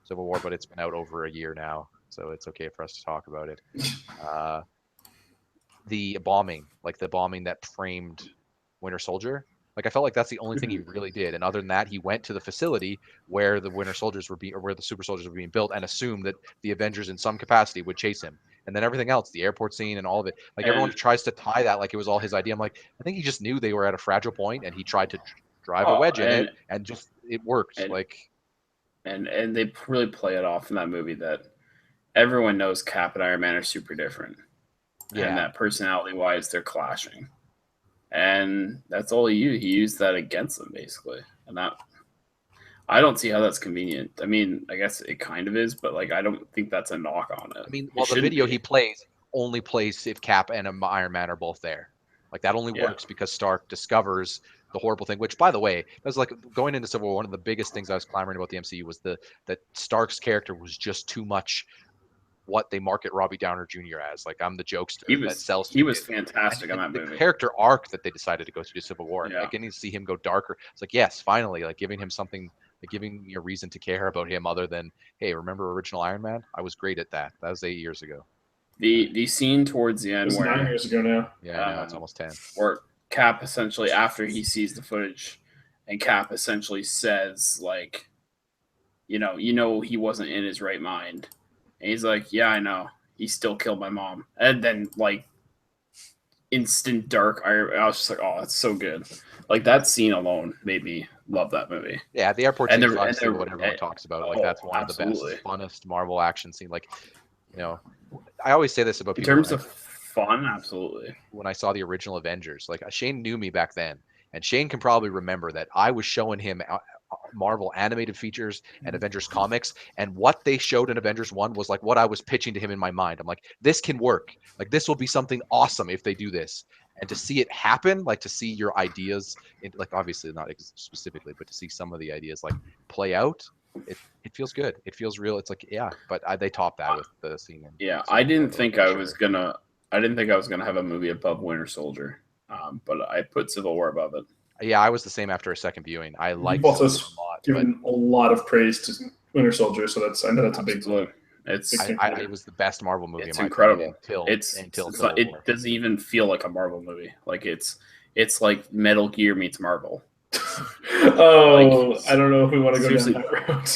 S2: Civil War, but it's been out over a year now, so it's okay for us to talk about it. The bombing that framed Winter Soldier. Like I felt like that's the only thing he really did, and other than that, he went to the facility where the Winter Soldiers where the Super Soldiers were being built, and assumed that the Avengers in some capacity would chase him. And then everything else, the airport scene and all of it, like everyone tries to tie that like it was all his idea. I'm like, I think he just knew they were at a fragile point, and he tried to drive a wedge in it, and just it worked.
S4: And they really play it off in that movie that everyone knows Cap and Iron Man are super different, and that personality-wise, they're clashing. And that's all he used that against them, basically. And that, I don't see how that's convenient. I mean, I guess it kind of is, but like, I don't think that's a knock on it.
S2: I mean, the video he plays only plays if Cap and Iron Man are both there. Like that only works because Stark discovers the horrible thing. Which, by the way, that was like going into Civil War. One of the biggest things I was clamoring about the MCU was that Stark's character was just too much what they market Robbie Downer Jr. as. Like, I'm the jokester that sells.
S4: He was fantastic on that
S2: the
S4: movie.
S2: Character arc that they decided to go through Civil War,
S4: Yeah.
S2: like getting to see him go darker. It's like, yes, finally, like giving him something, like giving me a reason to care about him other than, hey, remember original Iron Man? I was great at that. That was 8 years ago.
S4: The scene towards the end
S1: It was
S4: where
S1: 9 years ago now.
S2: Yeah, I know, it's almost 10.
S4: Where Cap essentially, after he sees the footage, and Cap essentially says, like, you know, he wasn't in his right mind. And he's like, yeah, I know. He still killed my mom. And then, like, instant dark. I was just like, oh, that's so good. Like, that scene alone made me love that movie.
S2: Yeah, the airport scene is obviously what everyone talks about. Like, that's one
S4: absolutely.
S2: of the best, funnest Marvel action scene. Like, you know, I always say this about people.
S4: In terms of fun, absolutely.
S2: When I saw the original Avengers, like Shane knew me back then, and Shane can probably remember that I was showing him Marvel animated features and Avengers comics, and what they showed in Avengers 1 was like what I was pitching to him in my mind. I'm like, this can work. Like, this will be something awesome if they do this. And to see it happen, like to see your ideas, like obviously not specifically, but to see some of the ideas like play out, it feels good. It feels real. It's like, yeah, but they topped that with the scene.
S4: Yeah, I didn't think I was gonna have a movie above Winter Soldier, but I put Civil War above it.
S2: Yeah, I was the same after a second viewing. I liked
S1: it a
S2: lot.
S1: Given a lot of praise to Winter Soldier, so I know that's a big
S4: look.
S2: It was the best Marvel movie.
S4: It's incredible.
S2: Until
S4: it doesn't even feel like a Marvel movie. Like it's like Metal Gear meets Marvel.
S1: I don't know if we want to go down that road.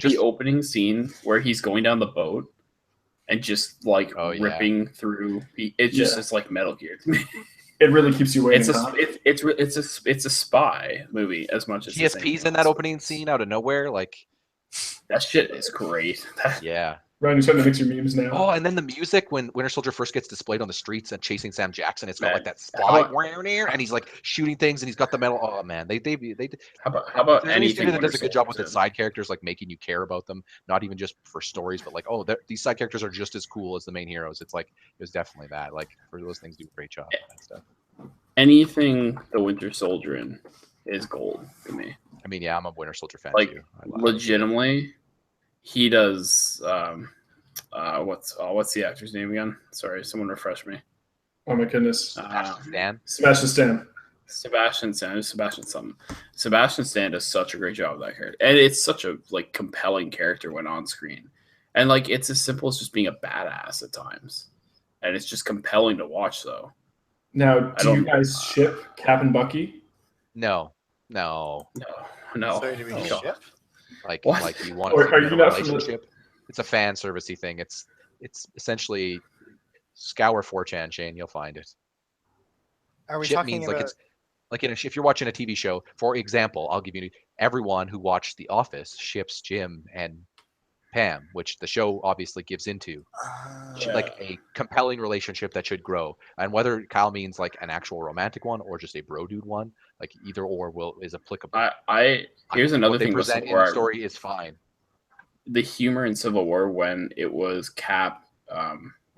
S4: The opening scene where he's going down the boat and just like ripping through. It's like Metal Gear to me.
S1: It really keeps you waiting.
S4: It's a spy movie as much as
S2: TSP's in that opening scene out of nowhere. Like,
S4: that shit is great.
S2: Yeah.
S1: Ryan, you're starting to mix your memes now.
S2: Oh, and then the music when Winter Soldier first gets displayed on the streets and chasing Sam Jackson, it's got like that spy, and he's like shooting things, and he's got the metal. Oh man, they.
S4: How about
S2: anything that does a good job with its side characters, like making you care about them, not even just for stories, but like, oh, these side characters are just as cool as the main heroes. It's like it was definitely that. Like, for those things, do a great job. That stuff.
S4: Anything the Winter Soldier in is gold to me.
S2: I mean, yeah, I'm a Winter Soldier fan
S4: like,
S2: too.
S4: Legitimately, he does. What's the actor's name again? Sorry, someone refresh me.
S1: Oh my goodness.
S2: Sebastian
S4: Stan does such a great job of that character, and it's such a like compelling character when on screen, and like it's as simple as just being a badass at times, and it's just compelling to watch. Though.
S1: Now, do you guys ship Cap and Bucky?
S2: No.
S4: So
S3: do we ship?
S2: Like
S4: what?
S2: Like you want
S1: a
S2: relationship? It's a fan servicey thing. It's essentially scour 4chan, Shane. You'll find it.
S3: Are we
S2: ship
S3: talking
S2: means
S3: about...
S2: like it's like if you're watching a TV show, for example, I'll give you everyone who watched The Office ships Jim and Pam, which the show obviously gives into. Like a compelling relationship that should grow. And whether Kyle means like an actual romantic one or just a bro dude one, like either or is applicable.
S4: Here's another thing.
S2: They present in the story is fine.
S4: The humor in Civil War when it was Cap,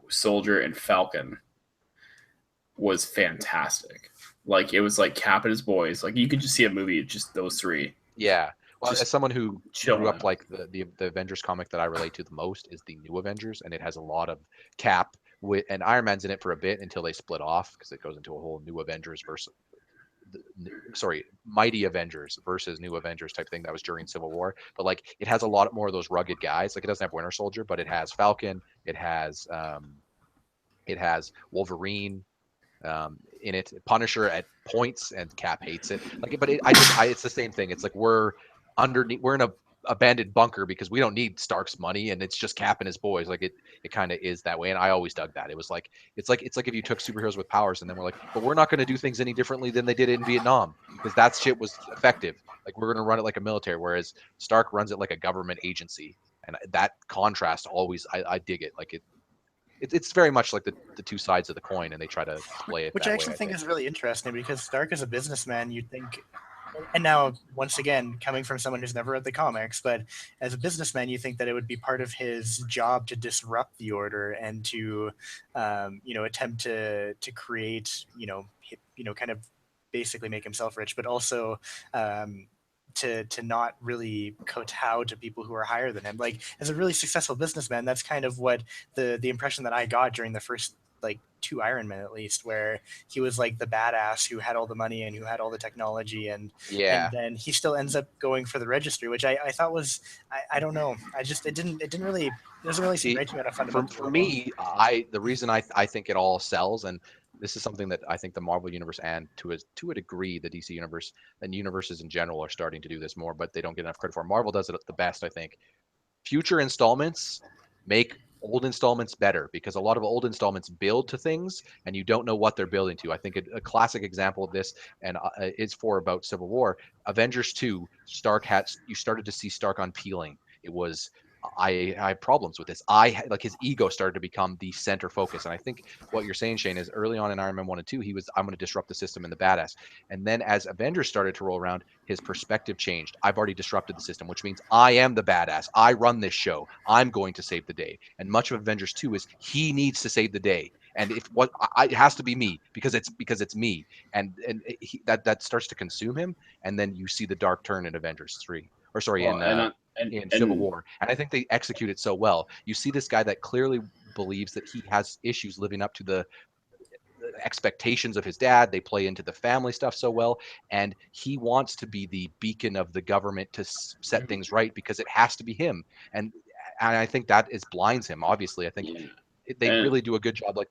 S4: Soldier, and Falcon was fantastic. Like, it was like Cap and his boys. Like, you could just see a movie of just those three.
S2: Yeah. Well, as someone who grew up,
S4: out.
S2: like the Avengers comic that I relate to the most is the New Avengers, and it has a lot of Cap and Iron Man's in it for a bit until they split off because it goes into a whole New Avengers versus Mighty Avengers versus New Avengers type thing that was during Civil War. But like it has a lot more of those rugged guys. Like it doesn't have Winter Soldier, but it has Falcon, it has Wolverine in it, Punisher at points, and Cap hates it. Like, but it's the same thing. It's like we're in a abandoned bunker because we don't need Stark's money, and it's just Cap and his boys. Like it kind of is that way, and I always dug that. It was like it's like if you took superheroes with powers and then we're like, but we're not going to do things any differently than they did in Vietnam because that shit was effective. Like we're going to run it like a military, whereas Stark runs it like a government agency, and that contrast always I dig it. Like it's very much like the two sides of the coin, and they try to play it.
S3: Which
S2: that
S3: I actually
S2: way,
S3: think is really interesting because Stark is a businessman. You'd think And now, once again, coming from someone who's never read the comics, but as a businessman, you think that it would be part of his job to disrupt the order and to, attempt to create, kind of basically make himself rich, but also to not really kowtow to people who are higher than him. Like, as a really successful businessman, that's kind of what the impression that I got during the first like 2 Iron Men, at least, where he was like the badass who had all the money and who had all the technology, and then he still ends up going for the registry, which I thought was, I don't know, it doesn't really seem right to me on a fundamental
S2: for
S3: level.
S2: me, the reason I think it all sells, and this is something that I think the Marvel universe and to a degree the DC universe and universes in general are starting to do this more, but they don't get enough credit for. Marvel does it the best, I think. Future installments make old installments better because a lot of old installments build to things and you don't know what they're building to. I think a classic example of this, and is for about Civil War, Avengers 2, you started to see Stark on peeling. It was, I have problems with this. Like his ego started to become the center focus. And I think what you're saying, Shane, is early on in Iron Man 1 and 2, he was, I'm going to disrupt the system and the badass. And then as Avengers started to roll around, his perspective changed. I've already disrupted the system, which means I am the badass. I run this show. I'm going to save the day. And much of Avengers 2 is he needs to save the day. And if it has to be me because it's me. And that starts to consume him. And then you see the dark turn in Avengers 3. Or sorry, in Civil War. And I think they execute it so well. You see this guy that clearly believes that he has issues living up to the expectations of his dad. They play into the family stuff so well, and he wants to be the beacon of the government to set things right because it has to be him. And I think that blinds him. Obviously, I think they really do a good job. Like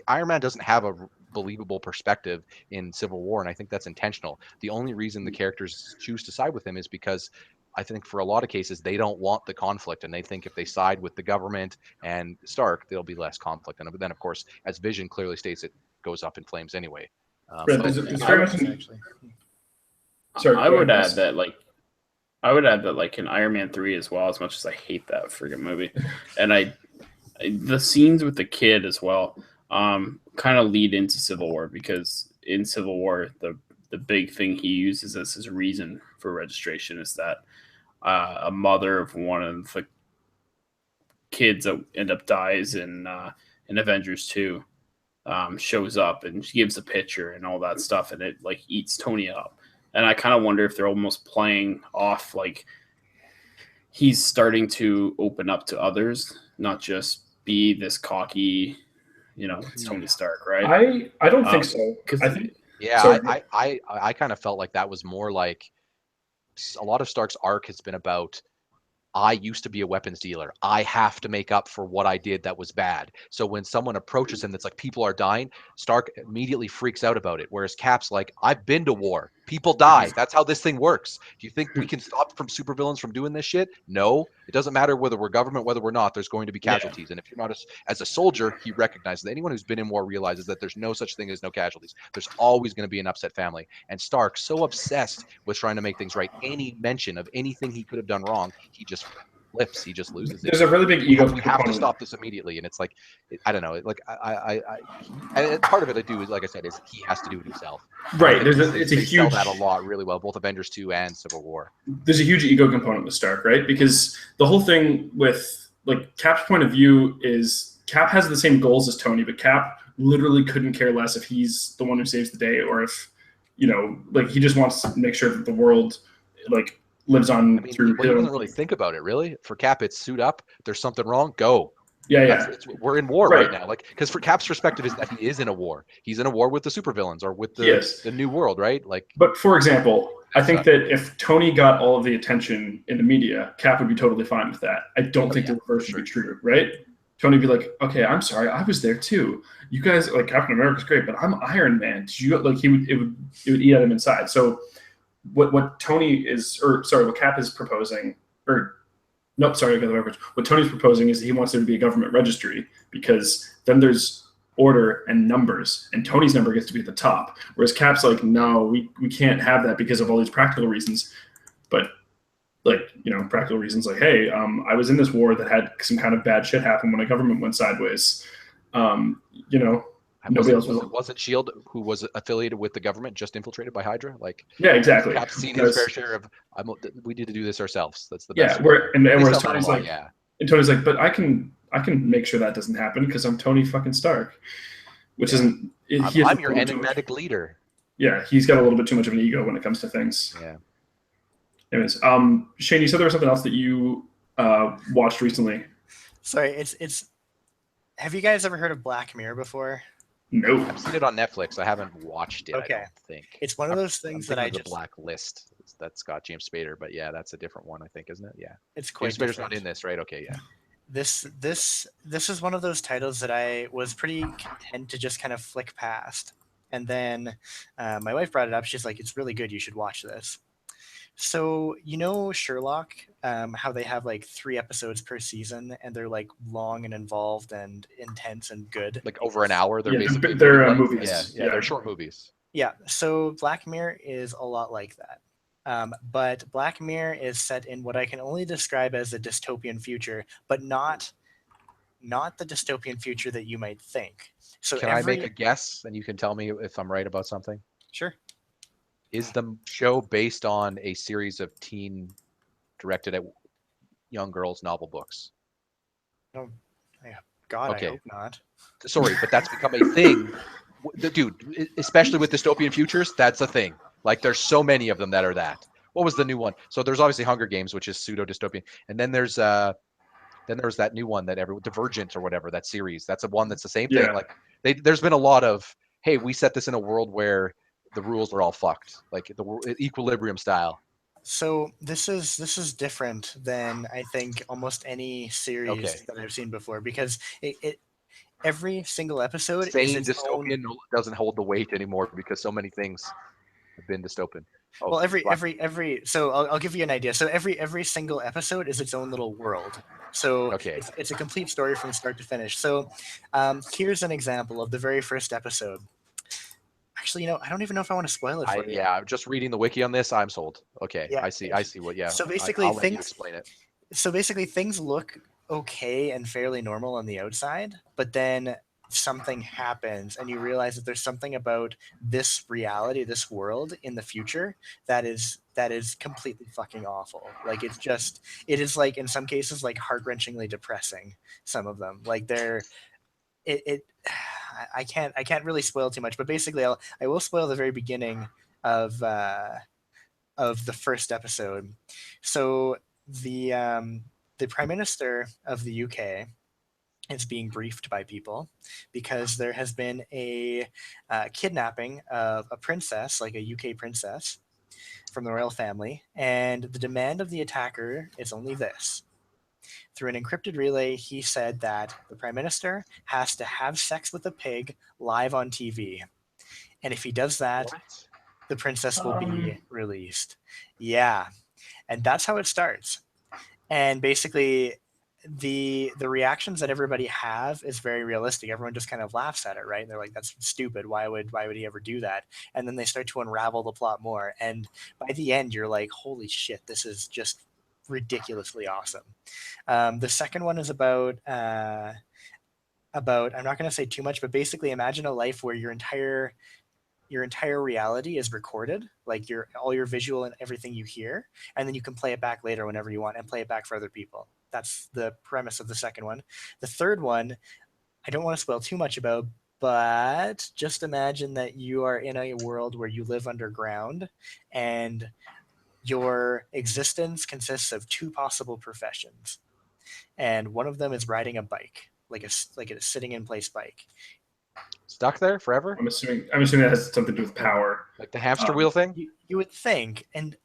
S2: Iron Man doesn't have a believable perspective in Civil War, and I think that's intentional. The only reason the characters choose to side with him is because I think for a lot of cases they don't want the conflict, and they think if they side with the government and Stark, there'll be less conflict. And then, of course, as Vision clearly states, it goes up in flames anyway.
S1: Sorry,
S4: I would add that like in Iron Man 3 as well, as much as I hate that friggin' movie, and the scenes with the kid as well kind of lead into Civil War, because in Civil War the big thing he uses as his reason for registration is that a mother of one of the kids that end up dies in Avengers 2 shows up, and she gives a picture and all that stuff, and it like eats Tony up. And I kind of wonder if they're almost playing off like he's starting to open up to others, not just be this cocky, it's Tony Stark, right?
S1: I don't think so.
S4: Because
S1: I think
S2: I kind of felt like that was more like a lot of Stark's arc has been about, I used to be a weapons dealer. I have to make up for what I did that was bad. So when someone approaches him that's like, people are dying, Stark immediately freaks out about it. Whereas Cap's like, I've been to war. People die. That's how this thing works. Do you think we can stop supervillains from doing this shit? No. It doesn't matter whether we're government, whether we're not, there's going to be casualties. And if you're not as a soldier, he recognizes that. Anyone who's been in war realizes that there's no such thing as no casualties. There's always going to be an upset family. And Stark, so obsessed with trying to make things right, any mention of anything he could have done wrong, he just flips. He just loses it.
S1: There's a really big ego.
S2: We have to stop this immediately. And it's like, I don't know. Like and part of it I do is, like I said, is he has to do it himself.
S1: Right. It's a huge.
S2: Sell that a lot really well, both Avengers 2 and Civil War.
S1: There's a huge ego component with Stark, right? Because the whole thing with like Cap's point of view is Cap has the same goals as Tony, but Cap literally couldn't care less if he's the one who saves the day, or if like he just wants to make sure that the world like lives on through.
S2: He doesn't really think about it, really. For Cap, it's suit up. There's something wrong. Go.
S1: Yeah.
S2: We're in war right now. Like, because for Cap's perspective is that he is in a war. He's in a war with the supervillains or with the new world, right? Like,
S1: but for example, I think that if Tony got all of the attention in the media, Cap would be totally fine with that. I don't think the reverse would be true, right? Tony would be like, okay, I'm sorry, I was there too. You guys, like, Captain America's great, but I'm Iron Man. Did you like? It would eat at him inside. So what Cap is proposing, what Tony's proposing is that he wants there to be a government registry, because then there's order and numbers, and Tony's number gets to be at the top. Whereas Cap's like, no, we can't have that because of all these practical reasons. But practical reasons like, hey, I was in this war that had some kind of bad shit happen when a government went sideways. Nobody else was.
S2: Wasn't Shield, who was affiliated with the government, just infiltrated by Hydra? Like,
S1: Yeah, exactly.
S2: Cap's seen his fair share of. We need to do this ourselves. That's the best.
S1: Yeah, whereas
S2: Tony's
S1: Tony's like, and Tony's like, but I can make sure that doesn't happen because I'm Tony fucking Stark, which isn't.
S2: I'm your enigmatic leader.
S1: Yeah, he's got a little bit too much of an ego when it comes to things.
S2: Yeah.
S1: Anyways, Shane, you said there was something else that you watched recently.
S3: Sorry, it's. Have you guys ever heard of Black Mirror before?
S1: No.
S2: I've seen it on Netflix. I haven't watched it.
S3: Okay.
S2: I don't think
S3: It's one of those things that I
S2: the
S3: just.
S2: Blacklist. That's got James Spader, but yeah, that's a different one, I think, isn't it? Yeah.
S3: It's quite.
S2: James Spader's
S3: different.
S2: not in this, right? Okay, yeah.
S3: This is one of those titles that I was pretty content to just kind of flick past, and then my wife brought it up. She's like, "It's really good. You should watch this." So Sherlock, how they have like 3 episodes per season, and they're like long and involved and intense and good.
S2: Like over an hour. They're basically
S1: they're movies.
S2: Yeah, they're short movies.
S3: Yeah. So Black Mirror is a lot like that. But Black Mirror is set in what I can only describe as a dystopian future, but not the dystopian future that you might think. So
S2: can I make a guess, and you can tell me if I'm right about something?
S3: Sure.
S2: Is the show based on a series of directed at young girls' novel books?
S3: Oh, God,
S2: okay.
S3: I hope not.
S2: Sorry, but that's become a thing. Dude, especially with dystopian futures, that's a thing. Like, there's so many of them that are that. What was the new one? So there's obviously Hunger Games, which is pseudo-dystopian. And then there's that new one that Divergent or whatever, that series. That's a one that's the same thing. Like, there's been a lot of, hey, we set this in a world where the rules are all fucked, like the equilibrium style.
S3: So this is different than I think almost any series that I've seen before, because it every single episode
S2: saying
S3: is its
S2: dystopian
S3: own...
S2: doesn't hold the weight anymore because so many things have been dystopian.
S3: Well, every so I'll give you an idea. So every single episode is its own little world. So it's a complete story from start to finish. So here's an example of the very first episode. Actually, I don't even know if I want to spoil it for you.
S2: Yeah, just reading the wiki on this, I'm sold. Okay, yeah, I see what. Yeah.
S3: So basically,
S2: I'll let you explain it.
S3: So basically, things look okay and fairly normal on the outside, but then something happens, and you realize that there's something about this reality, this world in the future that is completely fucking awful. Like, it is like, in some cases, like heart-wrenchingly depressing. Some of them, like I can't really spoil too much, but basically I will spoil the very beginning of the first episode. So the Prime Minister of the UK is being briefed by people because there has been a kidnapping of a princess, like a UK princess from the royal family, and the demand of the attacker is only this. Through an encrypted relay, he said that the Prime Minister has to have sex with a pig live on TV. And if he does that, the princess will be released. Yeah. And that's how it starts. And basically, the reactions that everybody have is very realistic. Everyone just kind of laughs at it, right? And they're like, that's stupid. Why would he ever do that? And then they start to unravel the plot more. And by the end, you're like, holy shit, this is just ridiculously awesome. The second one is about I'm not going to say too much, but basically imagine a life where your entire reality is recorded, like all your visual and everything you hear, and then you can play it back later whenever you want and play it back for other people. That's the premise of the second one. The third one, I don't want to spoil too much about, but just imagine that you are in a world where you live underground and your existence consists of 2 possible professions, and one of them is riding a bike, like a sitting in place bike.
S2: Stuck there forever?
S1: I'm assuming that has something to do with power,
S2: like the hamster wheel thing.
S3: You would think, and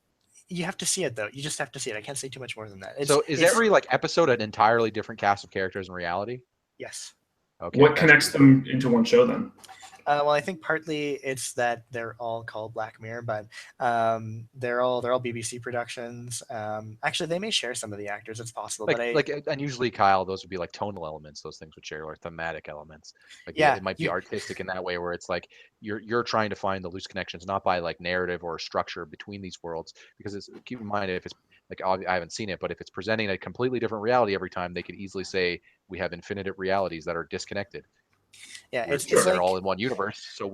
S3: you have to see it though. You just have to see it. I can't say too much more than that.
S2: So is every episode an entirely different cast of characters in reality?
S3: Yes.
S1: Okay. What connects them into one show then?
S3: Well, I think partly it's that they're all called Black Mirror, but they're all BBC productions. Actually, they may share some of the actors. It's possible,
S2: and usually, Kyle, those would be like tonal elements. Those things would share, or thematic elements. Like, it might be artistic in that way, where it's like you're trying to find the loose connections, not by like narrative or structure between these worlds. Because keep in mind, if it's like, I haven't seen it, but if it's presenting a completely different reality every time, they could easily say we have infinitive realities that are disconnected.
S3: Yeah, it's
S2: they're
S3: like
S2: all in one universe, so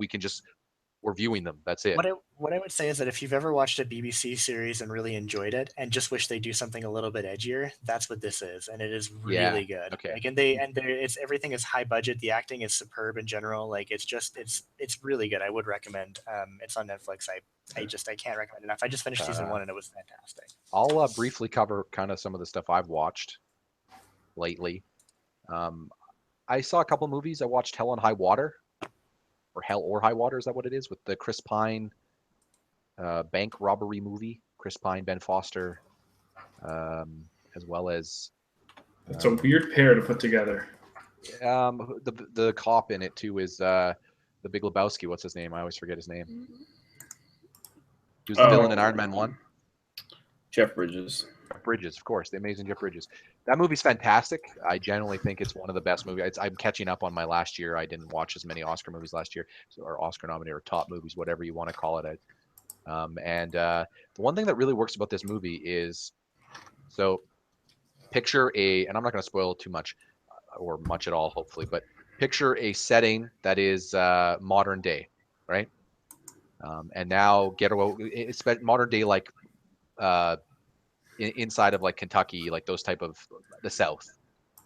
S2: we're viewing them. That's it.
S3: what I would say is that if you've ever watched a BBC series and really enjoyed it and just wish they do something a little bit edgier, that's what this is, and it is
S2: Yeah.
S3: really good.
S2: Okay.
S3: Like, it's everything is high budget. The acting is superb in general. Like, it's really good. I would recommend. It's on Netflix. I can't recommend enough. I just finished season 1 and it was fantastic.
S2: I'll briefly cover kind of some of the stuff I've watched lately. I saw a couple movies. I watched Hell and High Water, or Hell or High Water. Is that what it is? With the Chris Pine bank robbery movie. Chris Pine, Ben Foster, as well as.
S1: It's a weird pair to put together.
S2: The cop in it too is the Big Lebowski. What's his name? I always forget his name. He was the villain in Iron Man 1.
S4: Jeff Bridges.
S2: Jeff Bridges, of course, the amazing Jeff Bridges. That movie's fantastic. I generally think it's one of the best movies. I'm catching up on my last year. I didn't watch as many Oscar movies last year, or Oscar nominated or top movies, whatever you want to call it. The one thing that really works about this movie is, so picture and I'm not going to spoil too much or much at all, hopefully, but picture a setting that is modern day, right? And now it's modern day, like inside of like Kentucky, like those type of the South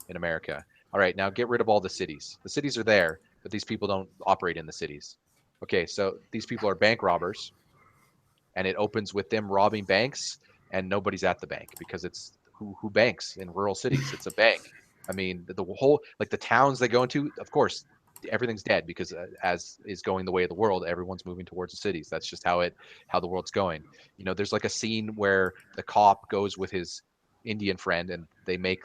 S2: in America. All right, now get rid of all the cities. The cities are there, but these people don't operate in the cities. Okay, so these people are bank robbers, and it opens with them robbing banks, and nobody's at the bank because it's who banks in rural cities? It's a bank. I mean, the whole, like the towns they go into, of course, everything's dead because as is going the way of the world, everyone's moving towards the cities. That's just how the world's going. You know, there's like a scene where the cop goes with his Indian friend, and they make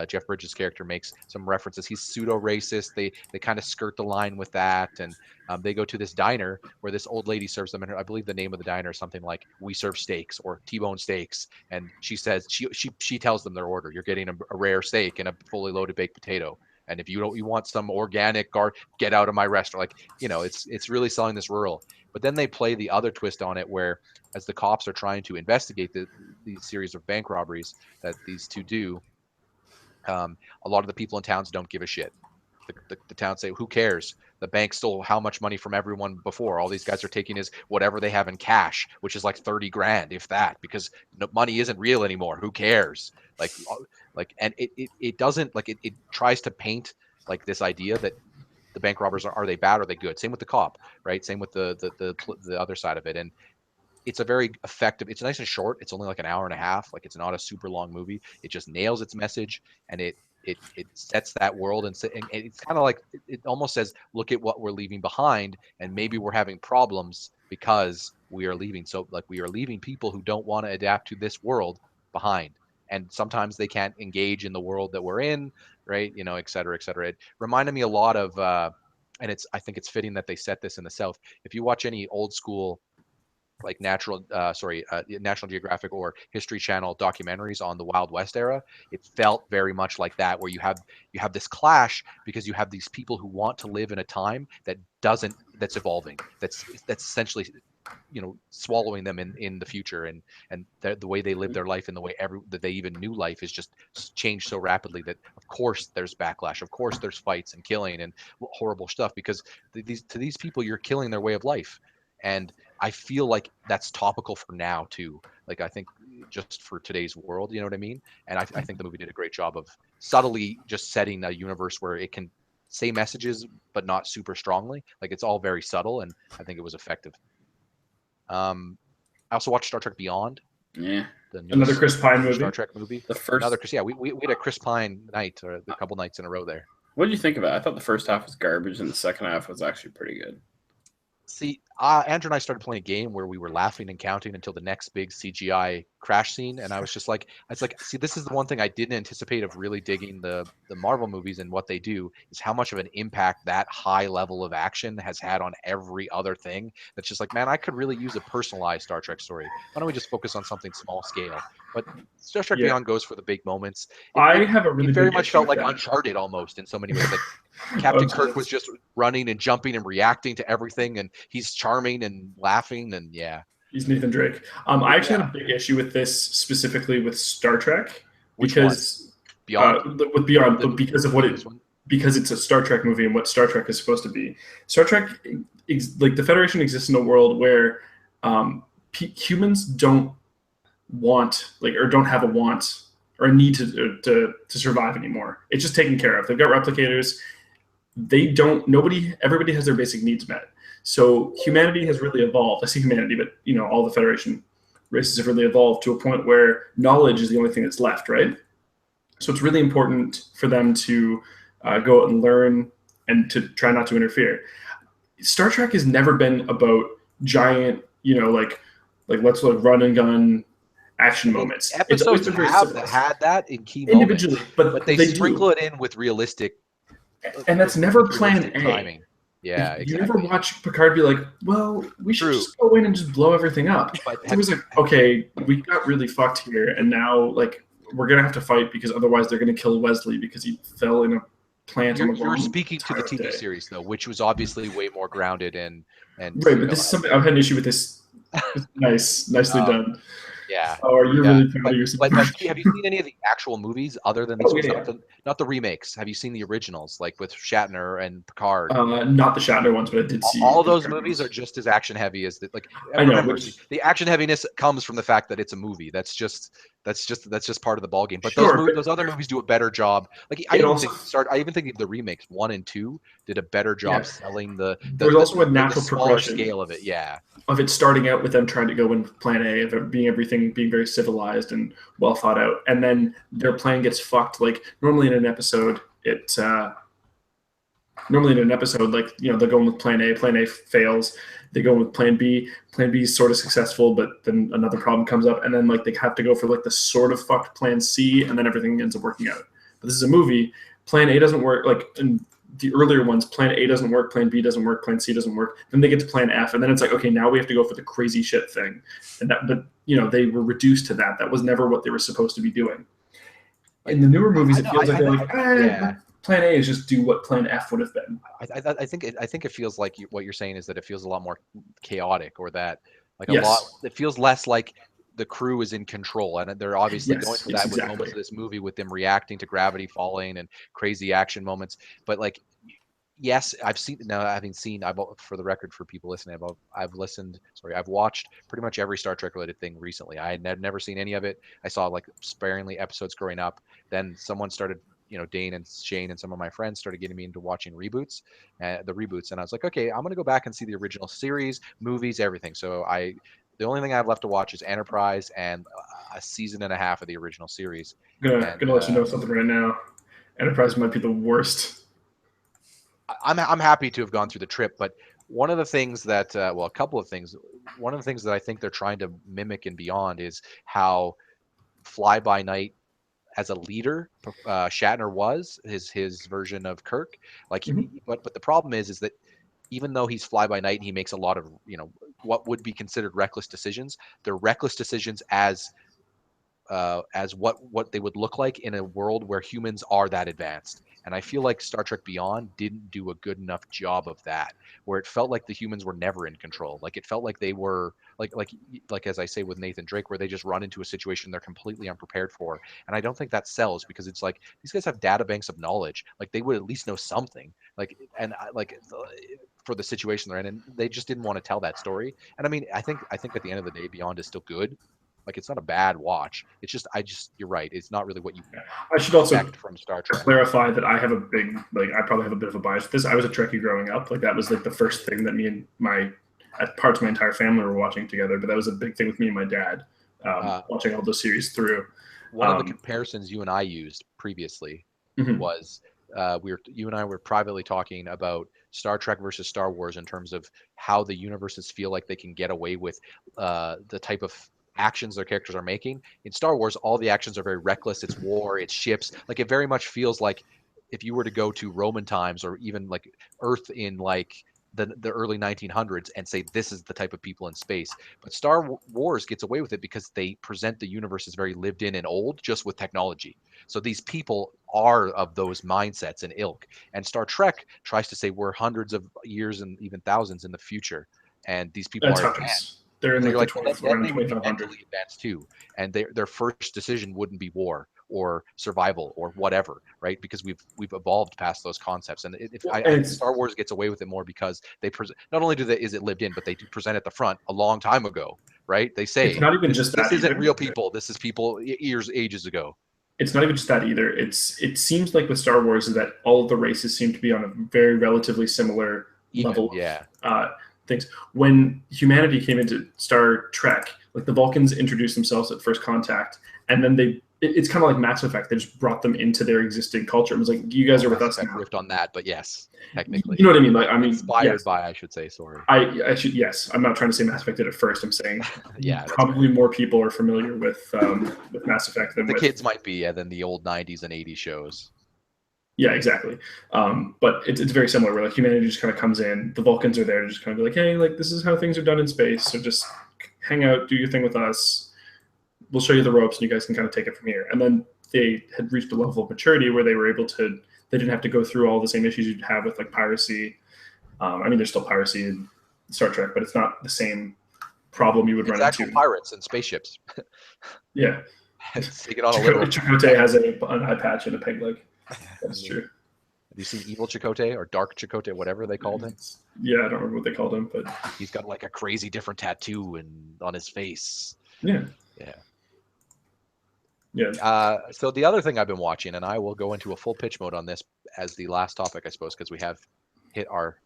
S2: Jeff Bridges' character makes some references. He's pseudo racist. They kind of skirt the line with that, and they go to this diner where this old lady serves them. And I believe the name of the diner is something like "We Serve Steaks" or T-bone steaks. And she says she tells them their order. You're getting a rare steak and a fully loaded baked potato. And if you want some organic, get out of my restaurant. Like, you know, it's really selling this rural. But then they play the other twist on it, where as the cops are trying to investigate these series of bank robberies that these two do, a lot of the people in towns don't give a shit. The towns say, who cares? The bank stole how much money from everyone before? All these guys are taking is whatever they have in cash, which is like 30 grand, if that, because money isn't real anymore. Who cares? And it doesn't, like, it tries to paint like this idea that the bank robbers are they bad or are they good? Same with the cop, right? Same with the other side of it. And it's a very effective, it's nice and short. It's only like an hour and a half. Like, it's not a super long movie. It just nails its message, and it sets that world, and it's kind of like, it almost says, look at what we're leaving behind, and maybe we're having problems because we are leaving. So like, we are leaving people who don't want to adapt to this world behind, and sometimes they can't engage in the world that we're in, right? You know, et cetera, et cetera. It reminded me a lot of and I think it's fitting that they set this in the South. If you watch any old school, like National Geographic or History Channel documentaries on the Wild West era, it felt very much like that, where you have this clash because you have these people who want to live in a time that's evolving, that's essentially, you know, swallowing them in the future, and the way they live their life and the way that they even knew life is just changed so rapidly that of course there's backlash, of course there's fights and killing and horrible stuff, because to these people you're killing their way of life. And I feel like that's topical for now too. Like, I think just for today's world, you know what I mean? And I think the movie did a great job of subtly just setting a universe where it can say messages, but not super strongly. Like, it's all very subtle, and I think it was effective. I also watched Star Trek Beyond.
S4: Yeah.
S1: Another Chris Pine movie.
S2: Star Trek movie. We had a Chris Pine night, or a couple nights in a row there.
S4: What did you think about it? I thought the first half was garbage, and the second half was actually pretty good.
S2: See, Andrew and I started playing a game where we were laughing and counting until the next big CGI crash scene, and I was like, see, this is the one thing I didn't anticipate of really digging the Marvel movies and what they do, is how much of an impact that high level of action has had on every other thing. That's just like, man, I could really use a personalized Star Trek story. Why don't we just focus on something small scale? But Star Trek Beyond goes for the big moments.
S1: I have a really
S2: it very
S1: big
S2: much felt like
S1: that.
S2: Uncharted almost in so many ways. Like, Captain Kirk was just running and jumping and reacting to everything, and he's charming and laughing, and yeah.
S1: He's Nathan Drake. I actually had a big issue with this, specifically with Star Trek, because
S2: Beyond?
S1: with Beyond, but because of what it because it's a Star Trek movie and what Star Trek is supposed to be. Star Trek, like the Federation exists in a world where humans don't want or don't have a want or a need to survive anymore. It's just taken care of. They've got replicators. Everybody has their basic needs met. So humanity has really evolved. I say humanity, but all the Federation races have really evolved to a point where knowledge is the only thing that's left, right? So it's really important for them to go out and learn and to try not to interfere. Star Trek has never been about giant, like let's run and gun action moments.
S2: Episodes have had that in key
S1: individually,
S2: moments,
S1: but
S2: they sprinkle it in with realistic,
S1: and that's never plan A.
S2: Timing. Yeah,
S1: exactly. You never watch Picard be like, well, we should just go in and just blow everything up. But it was like, okay, we got really fucked here, and now we're gonna have to fight because otherwise they're gonna kill Wesley because he fell in a plant.
S2: You're speaking to the TV series though, which was obviously way more grounded and
S1: right. But this is something I've had an issue with. This nicely done.
S2: Yeah.
S1: Oh, are you really proud of yourself?
S2: But have you seen any of the actual movies other than these ones? Not the remakes. Have you seen the originals, like with Shatner and Picard?
S1: Not the Shatner ones, but I did see.
S2: All those movies are just as action heavy as the.
S1: I know.
S2: The action heaviness comes from the fact that it's a movie. That's just part of the ballgame. But those other movies do a better job. I even think the remakes 1 and 2 did a better job selling the.
S1: There's also a natural progression
S2: scale of it. Yeah.
S1: Of it starting out with them trying to go in Plan A, of it being very civilized and well thought out, and then their plan gets fucked. Like normally in an episode, they're going with Plan A fails, they go with Plan B is sort of successful, but then another problem comes up, and then they have to go for the sort of fucked Plan C, and then everything ends up working out. But this is a movie. Plan A doesn't work. In the earlier ones, Plan A doesn't work, Plan B doesn't work, Plan C doesn't work. Then they get to Plan F, and then it's okay, now we have to go for the crazy shit thing. But they were reduced to that. That was never what they were supposed to be doing. In the newer movies, it feels Plan A is just do what Plan F would have been.
S2: I think it feels like what you're saying is that it feels a lot more chaotic, or that it feels less like the crew is in control, and they're obviously going for that with moments of this movie with them reacting to gravity falling and crazy action moments. But yes, for the record, for people listening, I've watched pretty much every Star Trek related thing recently. I had never seen any of it. I saw sparingly episodes growing up. Then someone started, Dane and Shane and some of my friends started getting me into watching the reboots, and I was like, okay, I'm gonna go back and see the original series, movies, everything. So the only thing I have left to watch is Enterprise and a season and a half of the original series.
S1: Gonna let you know something right now. Enterprise might be the worst.
S2: I'm happy to have gone through the trip, but one of the things that a couple of things. One of the things that I think they're trying to mimic and beyond is how fly by night as a leader Shatner was his version of Kirk. But the problem is that even though he's fly by night and he makes a lot of what would be considered reckless decisions, they're reckless decisions as what they would look like in a world where humans are that advanced. And I feel like Star Trek Beyond didn't do a good enough job of that, where it felt like the humans were never in control. It felt like they were like as I say with Nathan Drake, where they just run into a situation they're completely unprepared for. And I don't think that sells, because it's these guys have data banks of knowledge. They would at least know something. For the situation they're in, and they just didn't want to tell that story. And I mean, I think at the end of the day, Beyond is still good. It's not a bad watch. It's just you're right. It's not really what you
S1: I should also
S2: expect from Star Trek.
S1: Clarify that I have a big I probably have a bit of a bias with this. I was a Trekkie growing up. That was the first thing that me and my entire family were watching together. But that was a big thing with me and my dad, watching all those series through.
S2: One of the comparisons you and I used previously was you and I were privately talking about Star Trek versus Star Wars in terms of how the universes feel like they can get away with the type of actions their characters are making. In Star Wars, all the actions are very reckless. It's war, it's ships. It very much feels like if you were to go to Roman times, or even Earth in the early 1900s, and say this is the type of people in space. But Star Wars gets away with it because they present the universe as very lived in and old, just with technology. So these people are of those mindsets and ilk. And Star Trek tries to say we're hundreds of years and even thousands in the future, and these people are advanced.
S1: They're in
S2: the
S1: they would be
S2: mentally advanced too, and their first decision wouldn't be war. or survival or whatever, right? Because we've evolved past those concepts, and I think Star Wars gets away with it more because they present, not only is it lived in, but they do present at the front a long time ago, right? They say
S1: it's not even just
S2: this
S1: that
S2: isn't
S1: either.
S2: real people. This is people ages ago.
S1: It's not even just that either. It seems like with Star Wars is that all of the races seem to be on a very relatively similar level.
S2: Yeah.
S1: Things. When humanity came into Star Trek, like the Vulcans introduced themselves at first contact, and then it's kind of like Mass Effect. They just brought them into their existing culture. It was like, you guys are with us now.
S2: Riffed on that, but yes, technically.
S1: You know what I mean? Like, I mean,
S2: inspired by, I should say. Sorry.
S1: I should. Yes, I'm not trying to say Mass Effect did it first. I'm saying
S2: yeah,
S1: probably more people are familiar with Mass Effect than
S2: the kids might be, than the old 90s and 80s shows.
S1: Yeah, exactly. But it's very similar where like humanity just kind of comes in. The Vulcans are there to just kind of be like, hey, like this is how things are done in space. So just hang out, do your thing with us. We'll show you the ropes and you guys can kind of take it from here. And then they had reached a level of maturity where they were able to, they didn't have to go through all the same issues you'd have with like piracy. I mean, there's still piracy in Star Trek, but it's not the same problem you would run
S2: actual
S1: into.
S2: Pirates and spaceships.
S1: Yeah.
S2: Take it on a little.
S1: Chakotay has an eye patch and a peg leg. That's true.
S2: Have you seen Evil Chakotay or Dark Chakotay, whatever they called him?
S1: Yeah, I don't remember what they called him, but
S2: he's got like a crazy different tattoo on his face.
S1: Yeah.
S2: So the other thing I've been watching, and I will go into a full pitch mode on this as the last topic, I suppose, because we have hit our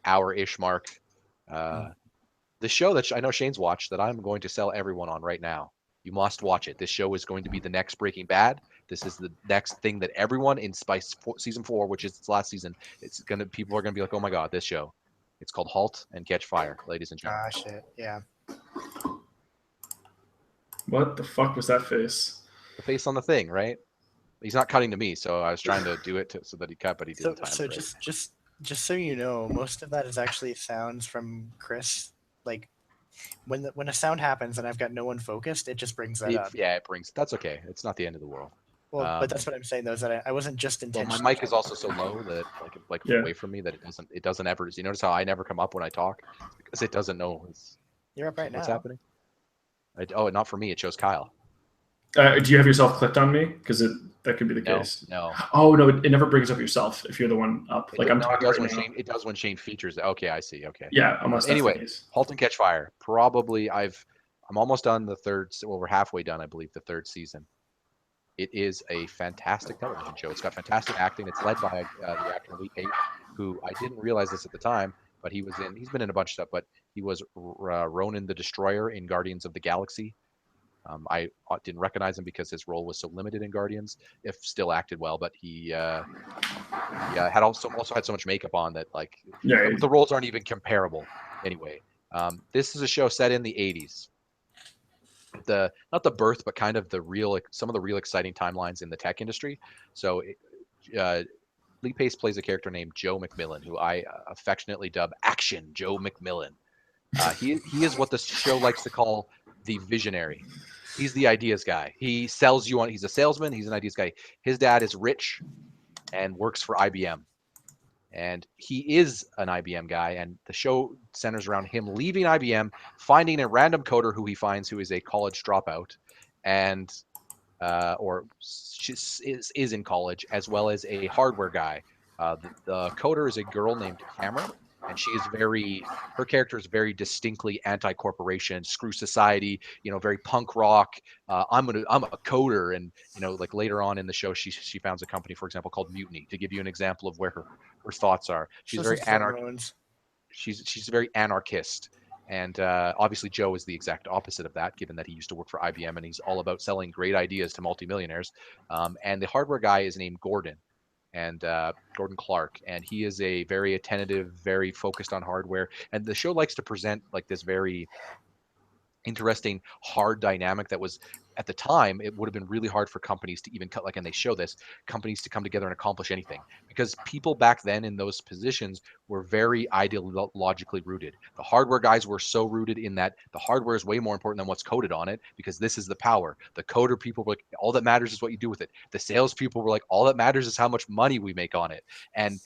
S2: hour-ish mark. The show that I know Shane's watched that I'm going to sell everyone on right now. You must watch it. This show is going to be the next Breaking Bad. This is the next thing that everyone in season 4, which is its last season, people are gonna be like, oh my god, this show. It's called *Halt and Catch Fire*, ladies and gentlemen.
S3: Ah, shit, yeah.
S1: What the fuck was that face?
S2: The face on the thing, right? He's not cutting to me, so I was trying to do it so that he cut, but he didn't.
S3: So just so you know, most of that is actually sounds from Chris. Like when a sound happens and I've got no one focused, it just brings that up.
S2: Yeah, it brings. That's okay. It's not the end of the world.
S3: Well, but that's what I'm saying though, is that I wasn't just intentionally.
S2: My mic is also so low that away from me that it doesn't ever. You notice how I never come up when I talk because it doesn't know.
S3: You're up right
S2: what's
S3: now.
S2: happening. Not for me. It shows Kyle.
S1: Do you have yourself clicked on me? Because that could be the case.
S2: No.
S1: Oh no, it never brings up yourself if you're the one up. Like I'm talking right now.
S2: It does when Shane features it. Okay, I see. Okay.
S1: Yeah, unless that's
S2: anyway,
S1: the case.
S2: *Halt and Catch Fire*. Probably I'm almost done the third. Well, we're halfway done, I believe, the third season. It is a fantastic television show. It's got fantastic acting. It's led by the actor Lee Pace, who I didn't realize this at the time, but he's been in a bunch of stuff, but he was Ronan the Destroyer in Guardians of the Galaxy. I didn't recognize him because his role was so limited in Guardians, if still acted well, but he had also had so much makeup on that the roles aren't even comparable. Anyway, this is a show set in the 80s. Not the birth, but kind of some of the real exciting timelines in the tech industry. So Lee Pace plays a character named Joe McMillan, who I affectionately dub Action Joe McMillan. He is what the show likes to call the visionary. He's the ideas guy. He sells you on. He's a salesman. He's an ideas guy. His dad is rich and works for IBM. And he is an IBM guy, and the show centers around him leaving IBM, finding a random coder who he finds who is a college dropout, and or is in college, as well as a hardware guy. The coder is a girl named Cameron, and she is her character is very distinctly anti-corporation, screw society, very punk rock. I'm a coder, and like later on in the show, she founds a company, for example, called Mutiny, to give you an example of where her thoughts are. She's very she's very anarchist, and obviously Joe is the exact opposite of that, given that he used to work for IBM and he's all about selling great ideas to multimillionaires. And the hardware guy is named Gordon. And Gordon Clark, and he is a very attentive, very focused on hardware. And the show likes to present like this very interesting, hard dynamic that was, at the time, it would have been really hard for companies to even and they show this, companies to come together and accomplish anything, because people back then in those positions were very ideologically rooted. The hardware guys were so rooted in that the hardware is way more important than what's coded on it, because this is the power. The coder people were like, all that matters is what you do with it. The sales people were like, all that matters is how much money we make on it. And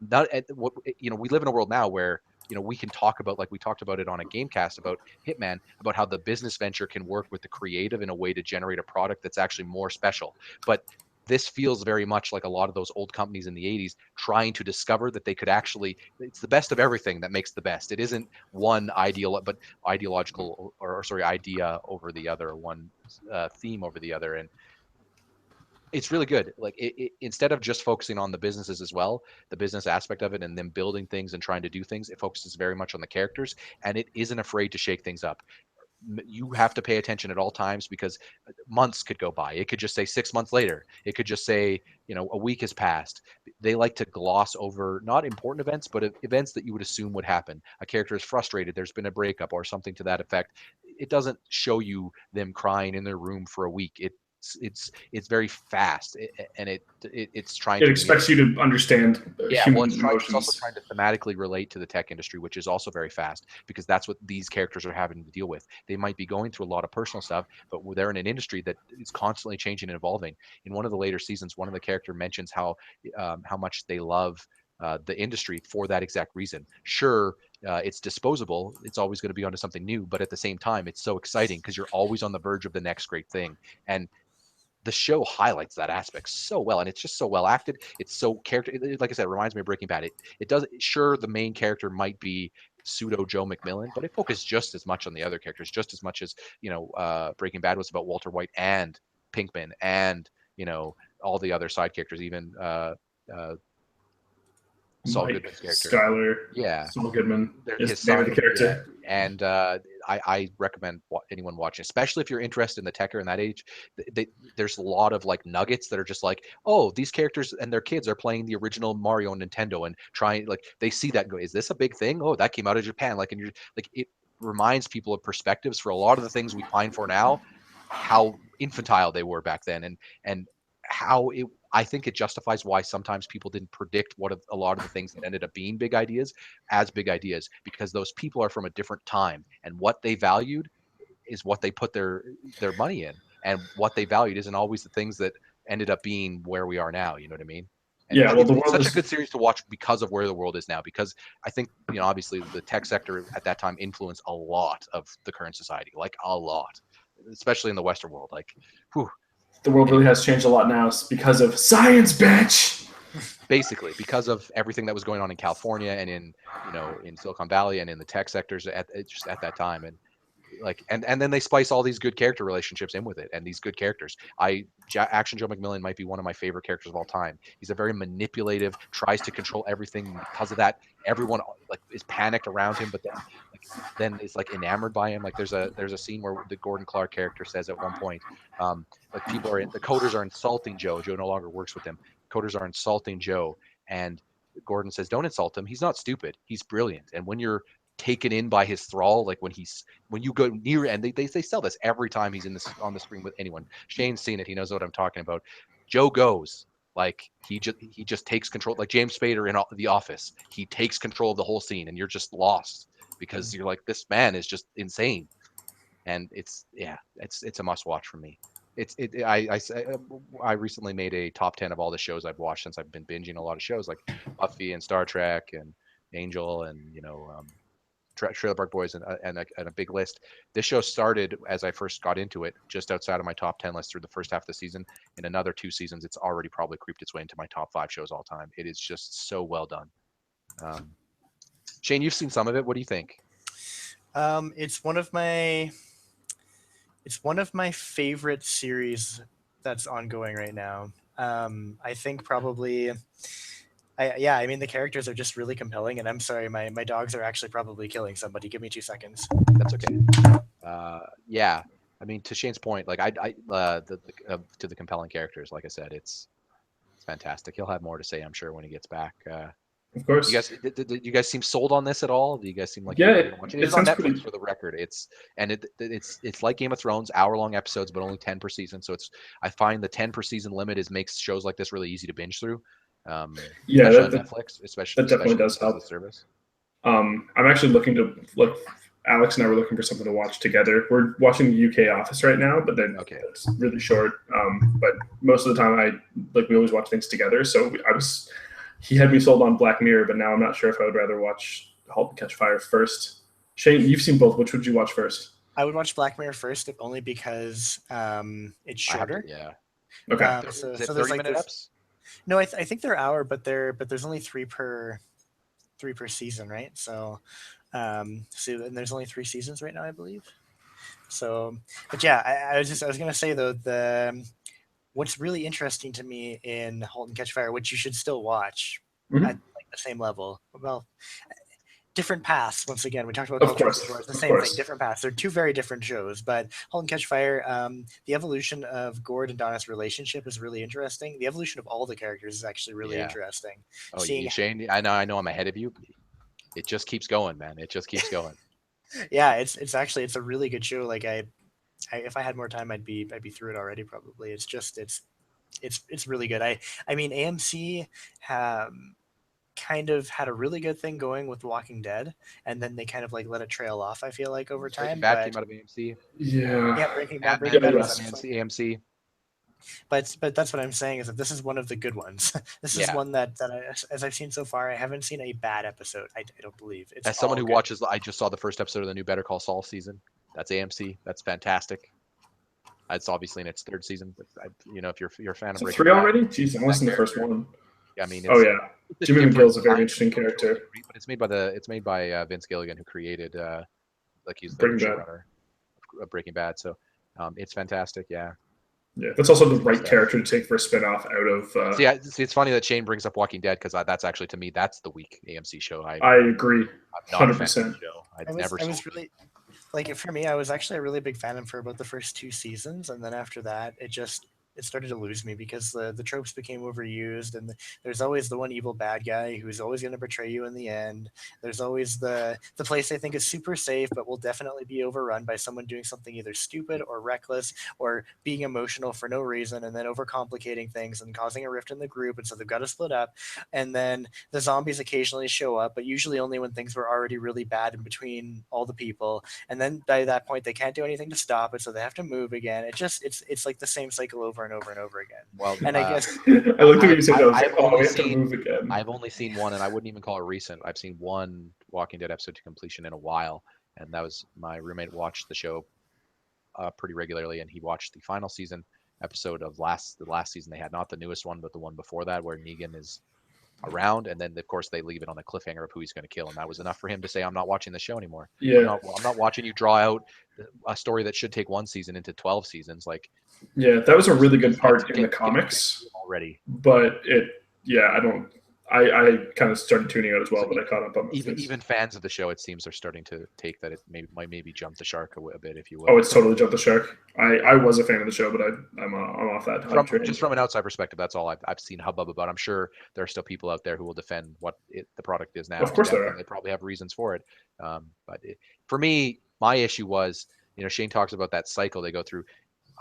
S2: we live in a world now where we can talk about, like we talked about it on a Gamecast about Hitman, about how the business venture can work with the creative in a way to generate a product that's actually more special. But this feels very much like a lot of those old companies in the 80s trying to discover that they could actually, it's the best of everything that makes the best. It isn't one ideological or sorry, idea over the other, one theme over the other. And it's really good. Like instead of just focusing on the businesses as well, the business aspect of it, and them building things and trying to do things, it focuses very much on the characters, and it isn't afraid to shake things up. You have to pay attention at all times, because months could go by. It could just say 6 months later. It could just say, a week has passed. They like to gloss over not important events, but events that you would assume would happen. A character is frustrated, there's been a breakup or something to that effect. It doesn't show you them crying in their room for a week. It's very fast, and it's trying
S1: It
S2: to
S1: expects you to understand human
S2: it's
S1: emotions.
S2: also trying to thematically relate to the tech industry, which is also very fast, because that's what these characters are having to deal with. They might be going through a lot of personal stuff, but they're in an industry that is constantly changing and evolving. In one of the later seasons, one of the character mentions how much they love the industry for that exact reason. Sure, it's disposable. It's always going to be onto something new, but at the same time, it's so exciting because you're always on the verge of the next great thing. And the show highlights that aspect so well, and it's just so well acted. It's so character, like I said, it reminds me of Breaking Bad. It does, sure, the main character might be pseudo Joe McMillan, but it focuses just as much on the other characters, just as much as Breaking Bad was about Walter White and Pinkman and all the other side characters, even Saul
S1: Mike,
S2: Goodman's character.
S1: Skyler,
S2: Yeah.
S1: Saul Goodman is
S2: His
S1: the name
S2: son,
S1: of the character.
S2: yeah. And I recommend anyone watching, especially if you're interested in the techer in that age. There's a lot of like nuggets that are just like, oh, these characters and their kids are playing the original Mario on Nintendo and trying, like, they see that and go, is this a big thing? Oh, that came out of Japan. Like, and you're like, it reminds people of perspectives for a lot of the things we pine for now, how infantile they were back then, and how I think it justifies why sometimes people didn't predict what a lot of the things that ended up being big ideas as big ideas, because those people are from a different time, and what they valued is what they put their money in, and what they valued isn't always the things that ended up being where we are now. You know what I mean? And
S1: Yeah, well, the
S2: it's
S1: world
S2: such
S1: is
S2: a good series to watch because of where the world is now. Because I think obviously the tech sector at that time influenced a lot of the current society, like a lot, especially in the Western world. Like, whew,
S1: the world really has changed a lot now because of science, bitch.
S2: Basically, because of everything that was going on in California and in Silicon Valley and in the tech sectors just at that time. And like, and then they spice all these good character relationships in with it, and these good characters. Action Joe McMillan might be one of my favorite characters of all time. He's a very manipulative, tries to control everything. Because of that, everyone like is panicked around him, but then is like enamored by him. Like there's a scene where the Gordon Clark character says at one point, like the coders are insulting Joe. Joe no longer works with them. Coders are insulting Joe, and Gordon says, "Don't insult him. He's not stupid. He's brilliant." And when you're taken in by his thrall, like when you go near, and they sell this every time he's on the screen with anyone. Shane's seen it. He knows what I'm talking about. Joe goes like he just takes control, like James Spader in The Office. He takes control of the whole scene, and you're just lost because you're like, this man is just insane. And it's a must watch for me. I recently made a top 10 of all the shows I've watched since I've been binging a lot of shows like Buffy and Star Trek and Angel and Trailer Park Boys and a big list. This show started as I first got into it, just outside of my top 10 list through the first half of the season. In another 2 seasons, it's already probably creeped its way into my top 5 shows all time. It is just so well done. Shane, you've seen some of it. What do you think?
S3: It's one of my favorite series that's ongoing right now. I think probably, I mean, the characters are just really compelling. And I'm sorry, my dogs are actually probably killing somebody. Give me 2 seconds.
S2: That's okay. Yeah, I mean, to Shane's point, like to the compelling characters, like I said, it's fantastic. He'll have more to say, I'm sure, when he gets back.
S1: Of course.
S2: You guys seem sold on this at all? Do you guys seem like
S1: it's
S2: on Netflix for the record? It's like Game of Thrones, hour-long episodes, but only 10 per season. So I find the 10 per season limit makes shows like this really easy to binge through.
S1: Yeah,
S2: especially on Netflix,
S1: that definitely does help.
S2: The service.
S1: I'm actually looking to Alex and I were looking for something to watch together. We're watching the UK Office right now, but then it's really short. But most of the time, we always watch things together. So he had me sold on Black Mirror, but now I'm not sure if I would rather watch *Halt and Catch Fire* first. Shane, you've seen both. Which would you watch first?
S3: I would watch Black Mirror first, if only because it's shorter.
S2: Yeah.
S1: Okay.
S3: So
S2: Is it
S3: there's
S2: 30-minute eps?
S3: No, I think they're hour, but there's only three per season, right? So and there's only 3 seasons right now, I believe. So, but yeah, I was gonna say though, what's really interesting to me in *Halt and Catch Fire*, which you should still watch
S1: Mhm.
S3: at like the same level. Well, different paths. Once again, we talked about
S1: Of
S3: Culture
S1: course,
S3: before. It's the
S1: of
S3: same
S1: course.
S3: thing, different paths. They're 2 very different shows. But *Halt and Catch Fire*, the evolution of Gord and Donna's relationship is really interesting. The evolution of all the characters is actually really interesting.
S2: Oh, Shane, I know I'm ahead of you. It just keeps going, man. It just keeps going.
S3: Yeah, it's a really good show. Like I if I had more time, I'd be through it already. Probably. It's really good. I mean, AMC kind of had a really good thing going with Walking Dead, and then they kind of like let it trail off. I feel like over time.
S2: Breaking Bad came out of AMC.
S1: Yeah.
S3: Breaking
S2: Mad
S3: Bad
S2: Men
S3: was
S2: was AMC.
S3: But that's what I'm saying is that this is one of the good ones. This is one that as I've seen so far, I haven't seen a bad episode. I don't believe. It's
S2: as someone who
S3: good.
S2: watches, I just saw the first episode of the new Better Call Saul season. That's AMC. That's fantastic. It's obviously in its 3rd season, but if you're a fan of Breaking
S1: 3
S2: Bad,
S1: already? Jeez, I watched the first one.
S2: I mean,
S1: Jimmy McGill's a very interesting character.
S2: But it's made by Vince Gilligan, who created he's the
S1: Breaking Bad.
S2: showrunner of Breaking Bad. So it's fantastic. Yeah.
S1: Yeah, that's also the right character to take for a spinoff out of.
S2: See, it's funny that Shane brings up Walking Dead because that's actually, to me, that's the weak AMC show. I
S1: agree, 100%.
S2: I
S3: was really like, for me, I was actually a really big fan for about the first 2 seasons, and then after that, it started to lose me because the tropes became overused, and there's always the one evil bad guy who's always going to betray you in the end. There's always the place they think is super safe but will definitely be overrun by someone doing something either stupid or reckless or being emotional for no reason, and then overcomplicating things and causing a rift in the group, and so they've got to split up. And then the zombies occasionally show up, but usually only when things were already really bad in between all the people, and then by that point they can't do anything to stop it, so they have to move again. It's like the same cycle over and over and over again.
S2: Well,
S3: and I guess
S1: I looked at what you said.
S2: we have
S1: to move again.
S2: I've only seen one, and I wouldn't even call it recent. I've seen one Walking Dead episode to completion in a while, and that was my roommate watched the show pretty regularly, and he watched the final season episode of the last season they had, not the newest one, but the one before that, where Negan is around, and then of course they leave it on a cliffhanger of who he's going to kill, and that was enough for him to say, I'm not watching the show anymore.
S1: Yeah,
S2: I'm not watching you draw out a story that should take 1 season into 12 seasons. Like,
S1: yeah, that was a really good part in the comics
S2: already,
S1: but I kind of started tuning out as well, but I caught up on
S2: even fans of the show, it seems, are starting to take that it might jump the shark a bit, if you will.
S1: Oh, it's totally jumped the shark. I was a fan of the show, but I'm off that.
S2: Just from an outside perspective, that's all I've seen hubbub about. I'm sure there are still people out there who will defend what the product is now.
S1: Of course there are.
S2: They probably have reasons for it. For me, my issue was, Shane talks about that cycle they go through.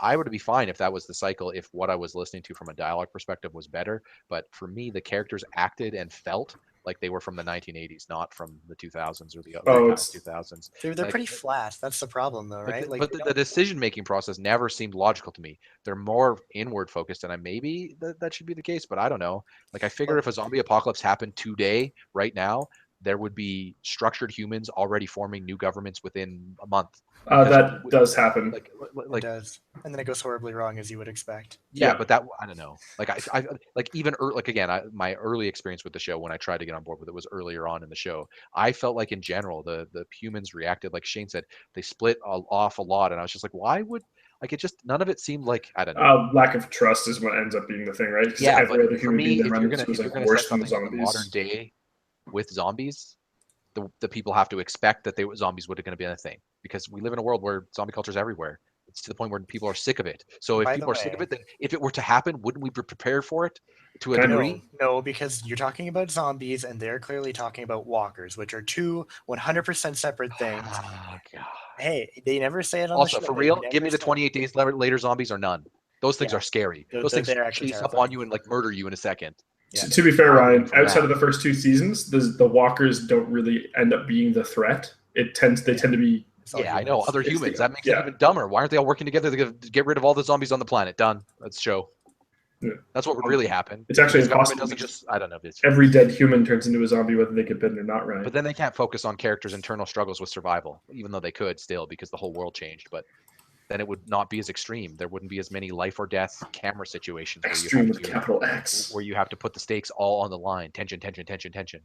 S2: I would be fine if that was the cycle, if what I was listening to from a dialogue perspective was better. But for me, the characters acted and felt like they were from the 1980s, not from the 2000s or the other 2000s.
S3: They're pretty flat. That's the problem, though, right?
S2: But the decision-making process never seemed logical to me. They're more inward focused, and maybe that should be the case, but I don't know. Like, I figure if a zombie apocalypse happened today, right now, there would be structured humans already forming new governments within a month.
S1: That does happen.
S3: It does, and then it goes horribly wrong, as you would expect.
S2: Yeah, but that, I don't know. Like, I even again, my early experience with the show, when I tried to get on board with it, was earlier on in the show. I felt like in general the humans reacted, like Shane said, they split off a lot, and I was just like, why would, like, it just, none of it seemed like, I don't know.
S1: Lack of trust is what ends up being the thing, right?
S2: Yeah, but for me, if you're gonna set something in the modern day with zombies, the people have to expect that zombies were going to be a thing, because we live in a world where zombie culture is everywhere. It's to the point where people are sick of it. So if people are sick of it, then if it were to happen, wouldn't we be prepared for it to a degree?
S3: No, because you're talking about zombies, and they're clearly talking about walkers, which are 2 100% separate things.
S2: Oh, God.
S3: Hey, they never say it on
S2: also,
S3: the show.
S2: For real, give me the 28 days later zombies or none. Those things are scary. Those things
S3: actually
S2: chase up on you and like murder you in a second.
S1: Yeah. To be fair, Ryan, outside of the first 2 seasons, the walkers don't really end up being the threat. They tend to be.
S2: Yeah, I know, other humans. That makes it even dumber. Why aren't they all working together to get rid of all the zombies on the planet? Done. Let's show.
S1: Yeah.
S2: That's what would really happen.
S1: It's actually
S2: Because government
S1: impossible.
S2: doesn't just, I don't know if it's
S1: Every dead human turns into a zombie, whether they get bitten or not, right?
S2: But then they can't focus on characters' internal struggles with survival, even though they could still, because the whole world changed. But then it would not be as extreme. There wouldn't be as many life or death camera situations
S1: Extreme with capital X.
S2: where you have to put the stakes all on the line. Tension, tension, tension, tension.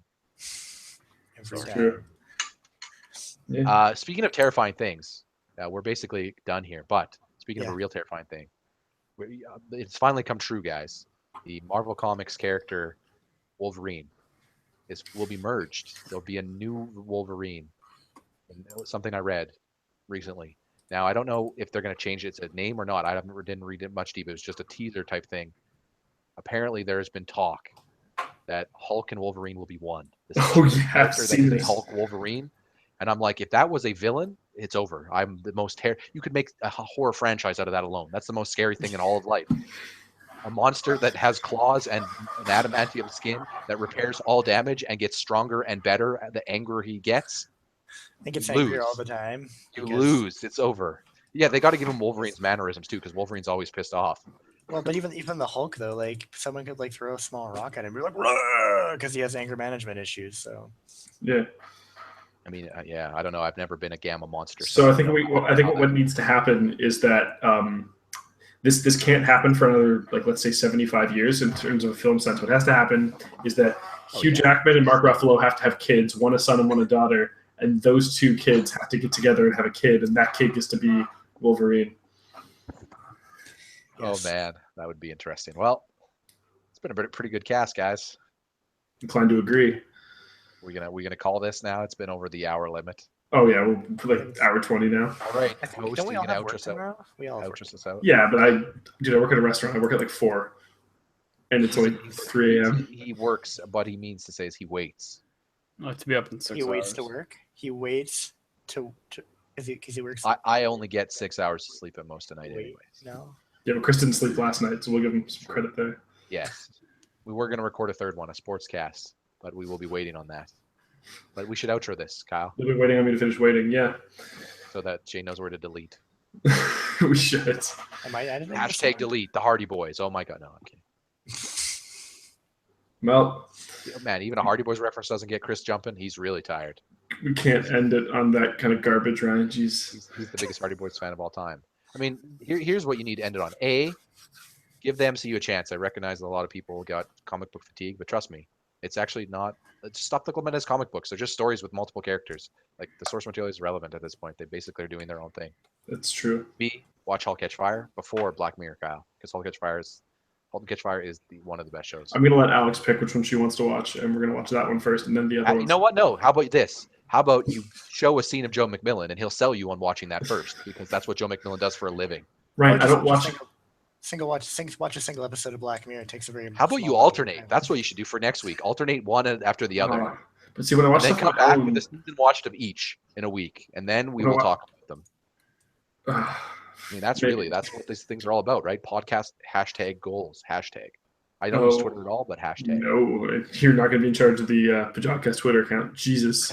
S3: Every
S1: That's
S3: time.
S1: true. Yeah.
S2: Speaking of terrifying things, we're basically done here. But speaking of
S3: Yeah.
S2: a real terrifying thing, it's finally come true, guys. The Marvel Comics character Wolverine will be merged. There'll be a new Wolverine. And it was something I read recently. Now I don't know if they're going to change its name or not. Didn't read it much deep. It was just a teaser type thing. Apparently, there has been talk that Hulk and Wolverine will be one. This
S1: Oh yeah, I've
S2: character that
S1: seen
S2: is a
S1: this.
S2: Hulk Wolverine, and I'm like, if that was a villain, it's over. I'm the most You could make a horror franchise out of that alone. That's the most scary thing in all of life. A monster that has claws and an adamantium skin that repairs all damage and gets stronger and better the angrier he gets.
S3: I think it's
S2: You
S3: angry all
S2: lose.
S3: the time.
S2: You
S3: because-
S2: lose. It's over. Yeah, they got to give him Wolverine's mannerisms too, because Wolverine's always pissed off.
S3: Well, but even the Hulk though, like someone could like throw a small rock at him, and be like, because he has anger management issues. So
S1: Yeah.
S2: I mean, yeah, I don't know. I've never been a gamma monster.
S1: So I think what needs to happen is that this can't happen for another, like, let's say 75 years in terms of a film sense. What has to happen is that Hugh Jackman and Mark Ruffalo have to have kids, one a son and one a daughter, and those two kids have to get together and have a kid, and that kid gets to be Wolverine.
S3: yes.
S2: Oh man, that would be interesting. Well, it's been a pretty good cast, guys.
S1: Inclined to agree.
S2: We gonna call this now? It's been over the hour limit.
S1: Oh yeah, we're like hour 20 now.
S2: All right,
S3: I think,
S2: host,
S3: don't we
S2: you
S3: all
S2: can
S3: have
S2: outro
S3: work
S2: us out.
S3: tomorrow? We all have work.
S2: Outro us out.
S1: Yeah, but I work at a restaurant. I work at like 4, and it's only 3 a.m.
S2: He works, but he means to say is he waits.
S4: I like to be up in 6
S3: He waits
S4: hours.
S3: to work. He waits to because he works.
S2: I only get 6 hours to sleep at most a night,
S3: Wait,
S2: anyways.
S3: no.
S1: Yeah, but Chris didn't sleep last night, so we'll give him some credit there.
S2: Yes, we were gonna record a third one, a sports cast, but we will be waiting on that. But we should outro this, Kyle,
S1: They've been waiting on me to finish waiting. Yeah,
S2: so that Jay knows where to delete.
S1: we should.
S3: I didn't
S2: Hashtag delete the Hardy Boys. Oh my god, no, I'm kidding.
S1: Well,
S2: Man, even a Hardy Boys reference doesn't get Chris jumping. He's really tired.
S1: we can't end it on that kind of garbage, Ryan. Jeez.
S2: He's the biggest Hardy Boys fan of all time. I mean, here's what you need to end it on. A, give the MCU a chance. I recognize that a lot of people got comic book fatigue, but trust me, it's actually not. Stop looking at them as comic books. They're just stories with multiple characters. Like, the source material is irrelevant at this point. They basically are doing their own thing.
S1: That's true.
S2: B, watch Halt Catch Fire before Black Mirror, Kyle, because Halt and Catch Fire is one of the best shows.
S1: I'm gonna let Alex pick which one she wants to watch, and we're gonna watch that one first, and then the other one.
S2: You know what? No. How about this? How about you show a scene of Joe McMillan, and he'll sell you on watching that first, because that's what Joe McMillan does for a living.
S1: Ryan, I don't watch.
S3: Watch a single episode of Black Mirror. It takes a very.
S2: How about you
S3: small
S2: alternate?
S3: time.
S2: That's what you should do for next week. Alternate one after the other.
S1: But see, when I watch
S2: And then
S1: stuff
S2: come back
S1: on
S2: with a season watched of each in a week, and then we will talk about them. I mean, that's what these things are all about, right? Podcast hashtag goals hashtag. I don't use Twitter at all, but hashtag.
S1: No, you're not going to be in charge of the Pajodcast Twitter account. Jesus,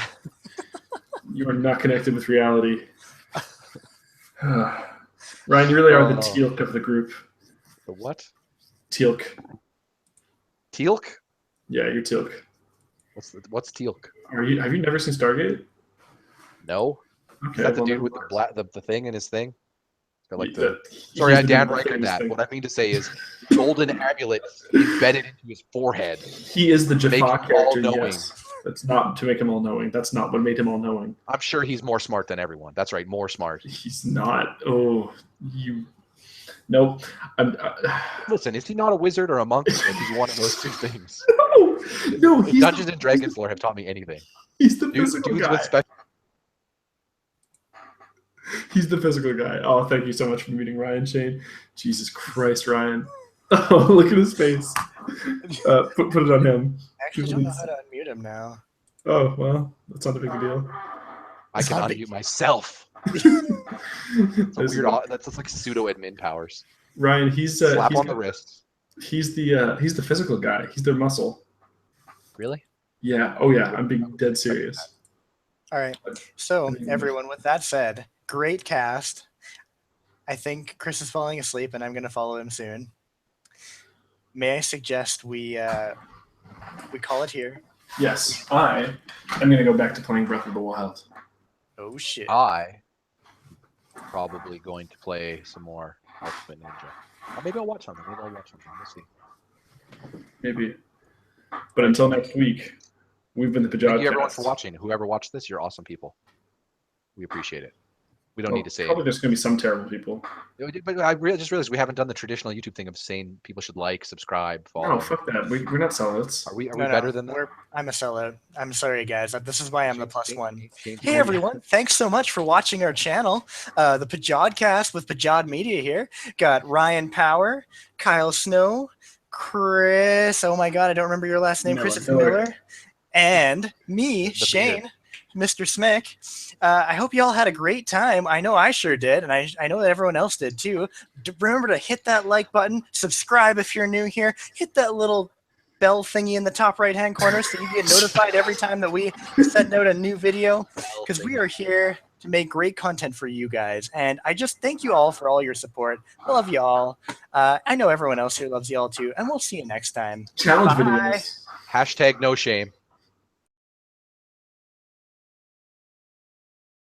S1: you are not connected with reality. Ryan, you really are the Teal'c of the group.
S2: The what?
S1: Teal'c.
S2: Teal'c?
S1: Yeah, you're Teal'c.
S2: What's Teal'c?
S1: Have you never seen Stargate?
S2: No.
S1: Okay,
S2: Is that the dude with the thing in his thing? Got like
S1: he's
S2: sorry, I
S1: the
S2: Dan
S1: dude with the
S2: Reichered that.
S1: thing.
S2: What I mean to say is golden amulet embedded into his forehead.
S1: He is the
S2: Make him
S1: Jaffa character.
S2: all-knowing.
S1: Yes. That's not to make him all knowing. That's not what made him all knowing.
S2: I'm sure he's more smart than everyone. That's right, more smart.
S1: He's not. Oh, you. Nope.
S2: Listen, is he not a wizard or a monk? If he's one of those two things.
S1: No.
S2: If Dungeons and Dragons lore have taught me anything.
S1: He's the physical
S2: Dudes
S1: guy.
S2: with special.
S1: He's the physical guy. Oh, thank you so much for meeting Ryan Shane. Jesus Christ, Ryan. Oh, look at his face. Put it on him.
S3: I actually don't know how to unmute him now.
S1: Oh, well, that's not a big deal.
S2: I can unmute myself. That's weird. That's like pseudo admin powers.
S1: Ryan, he's
S2: slap on the wrist.
S1: He's the physical guy. He's their muscle.
S2: Really?
S1: Yeah. Oh yeah. I'm being dead serious.
S3: All right. So everyone, with that said, great cast. I think Chris is falling asleep, and I'm going to follow him soon. may I suggest we call it here?
S1: Yes, I am going to go back to playing Breath of the Wild.
S3: Oh shit!
S2: I probably going to play some more Ultimate Ninja. Or maybe I'll watch something. We'll see.
S1: Maybe. But until next week, we've been the Pajod.
S2: Thank you everyone for watching. Whoever watched this, you're awesome people. We appreciate it. We don't need to say
S1: probably
S2: it.
S1: there's going to be some terrible people.
S2: But I just realized we haven't done the traditional YouTube thing of saying people should like, subscribe, follow.
S1: No, fuck that. We're not sellouts.
S2: Are we better than that?
S3: I'm a sellout. I'm sorry, guys. This is why I'm the plus one.
S2: Shane,
S3: Hey, everyone. Thanks so much for watching our channel. The Pajodcast with Pajod Media here. Got Ryan Power, Kyle Snow, Chris. Oh, my God. I don't remember your last name. Christopher Miller. And me, Shane, Mr. Smick. I hope you all had a great time. I know I sure did, and I know that everyone else did too. Remember to hit that like button, subscribe if you're new here, hit that little bell thingy in the top right-hand corner so you get notified every time that we send out a new video, because we are here to make great content for you guys. And I just thank you all for all your support. I love you all. I know everyone else here loves you all too, and we'll see you next time.
S1: Challenge
S3: Bye.
S1: videos.
S2: Hashtag no shame.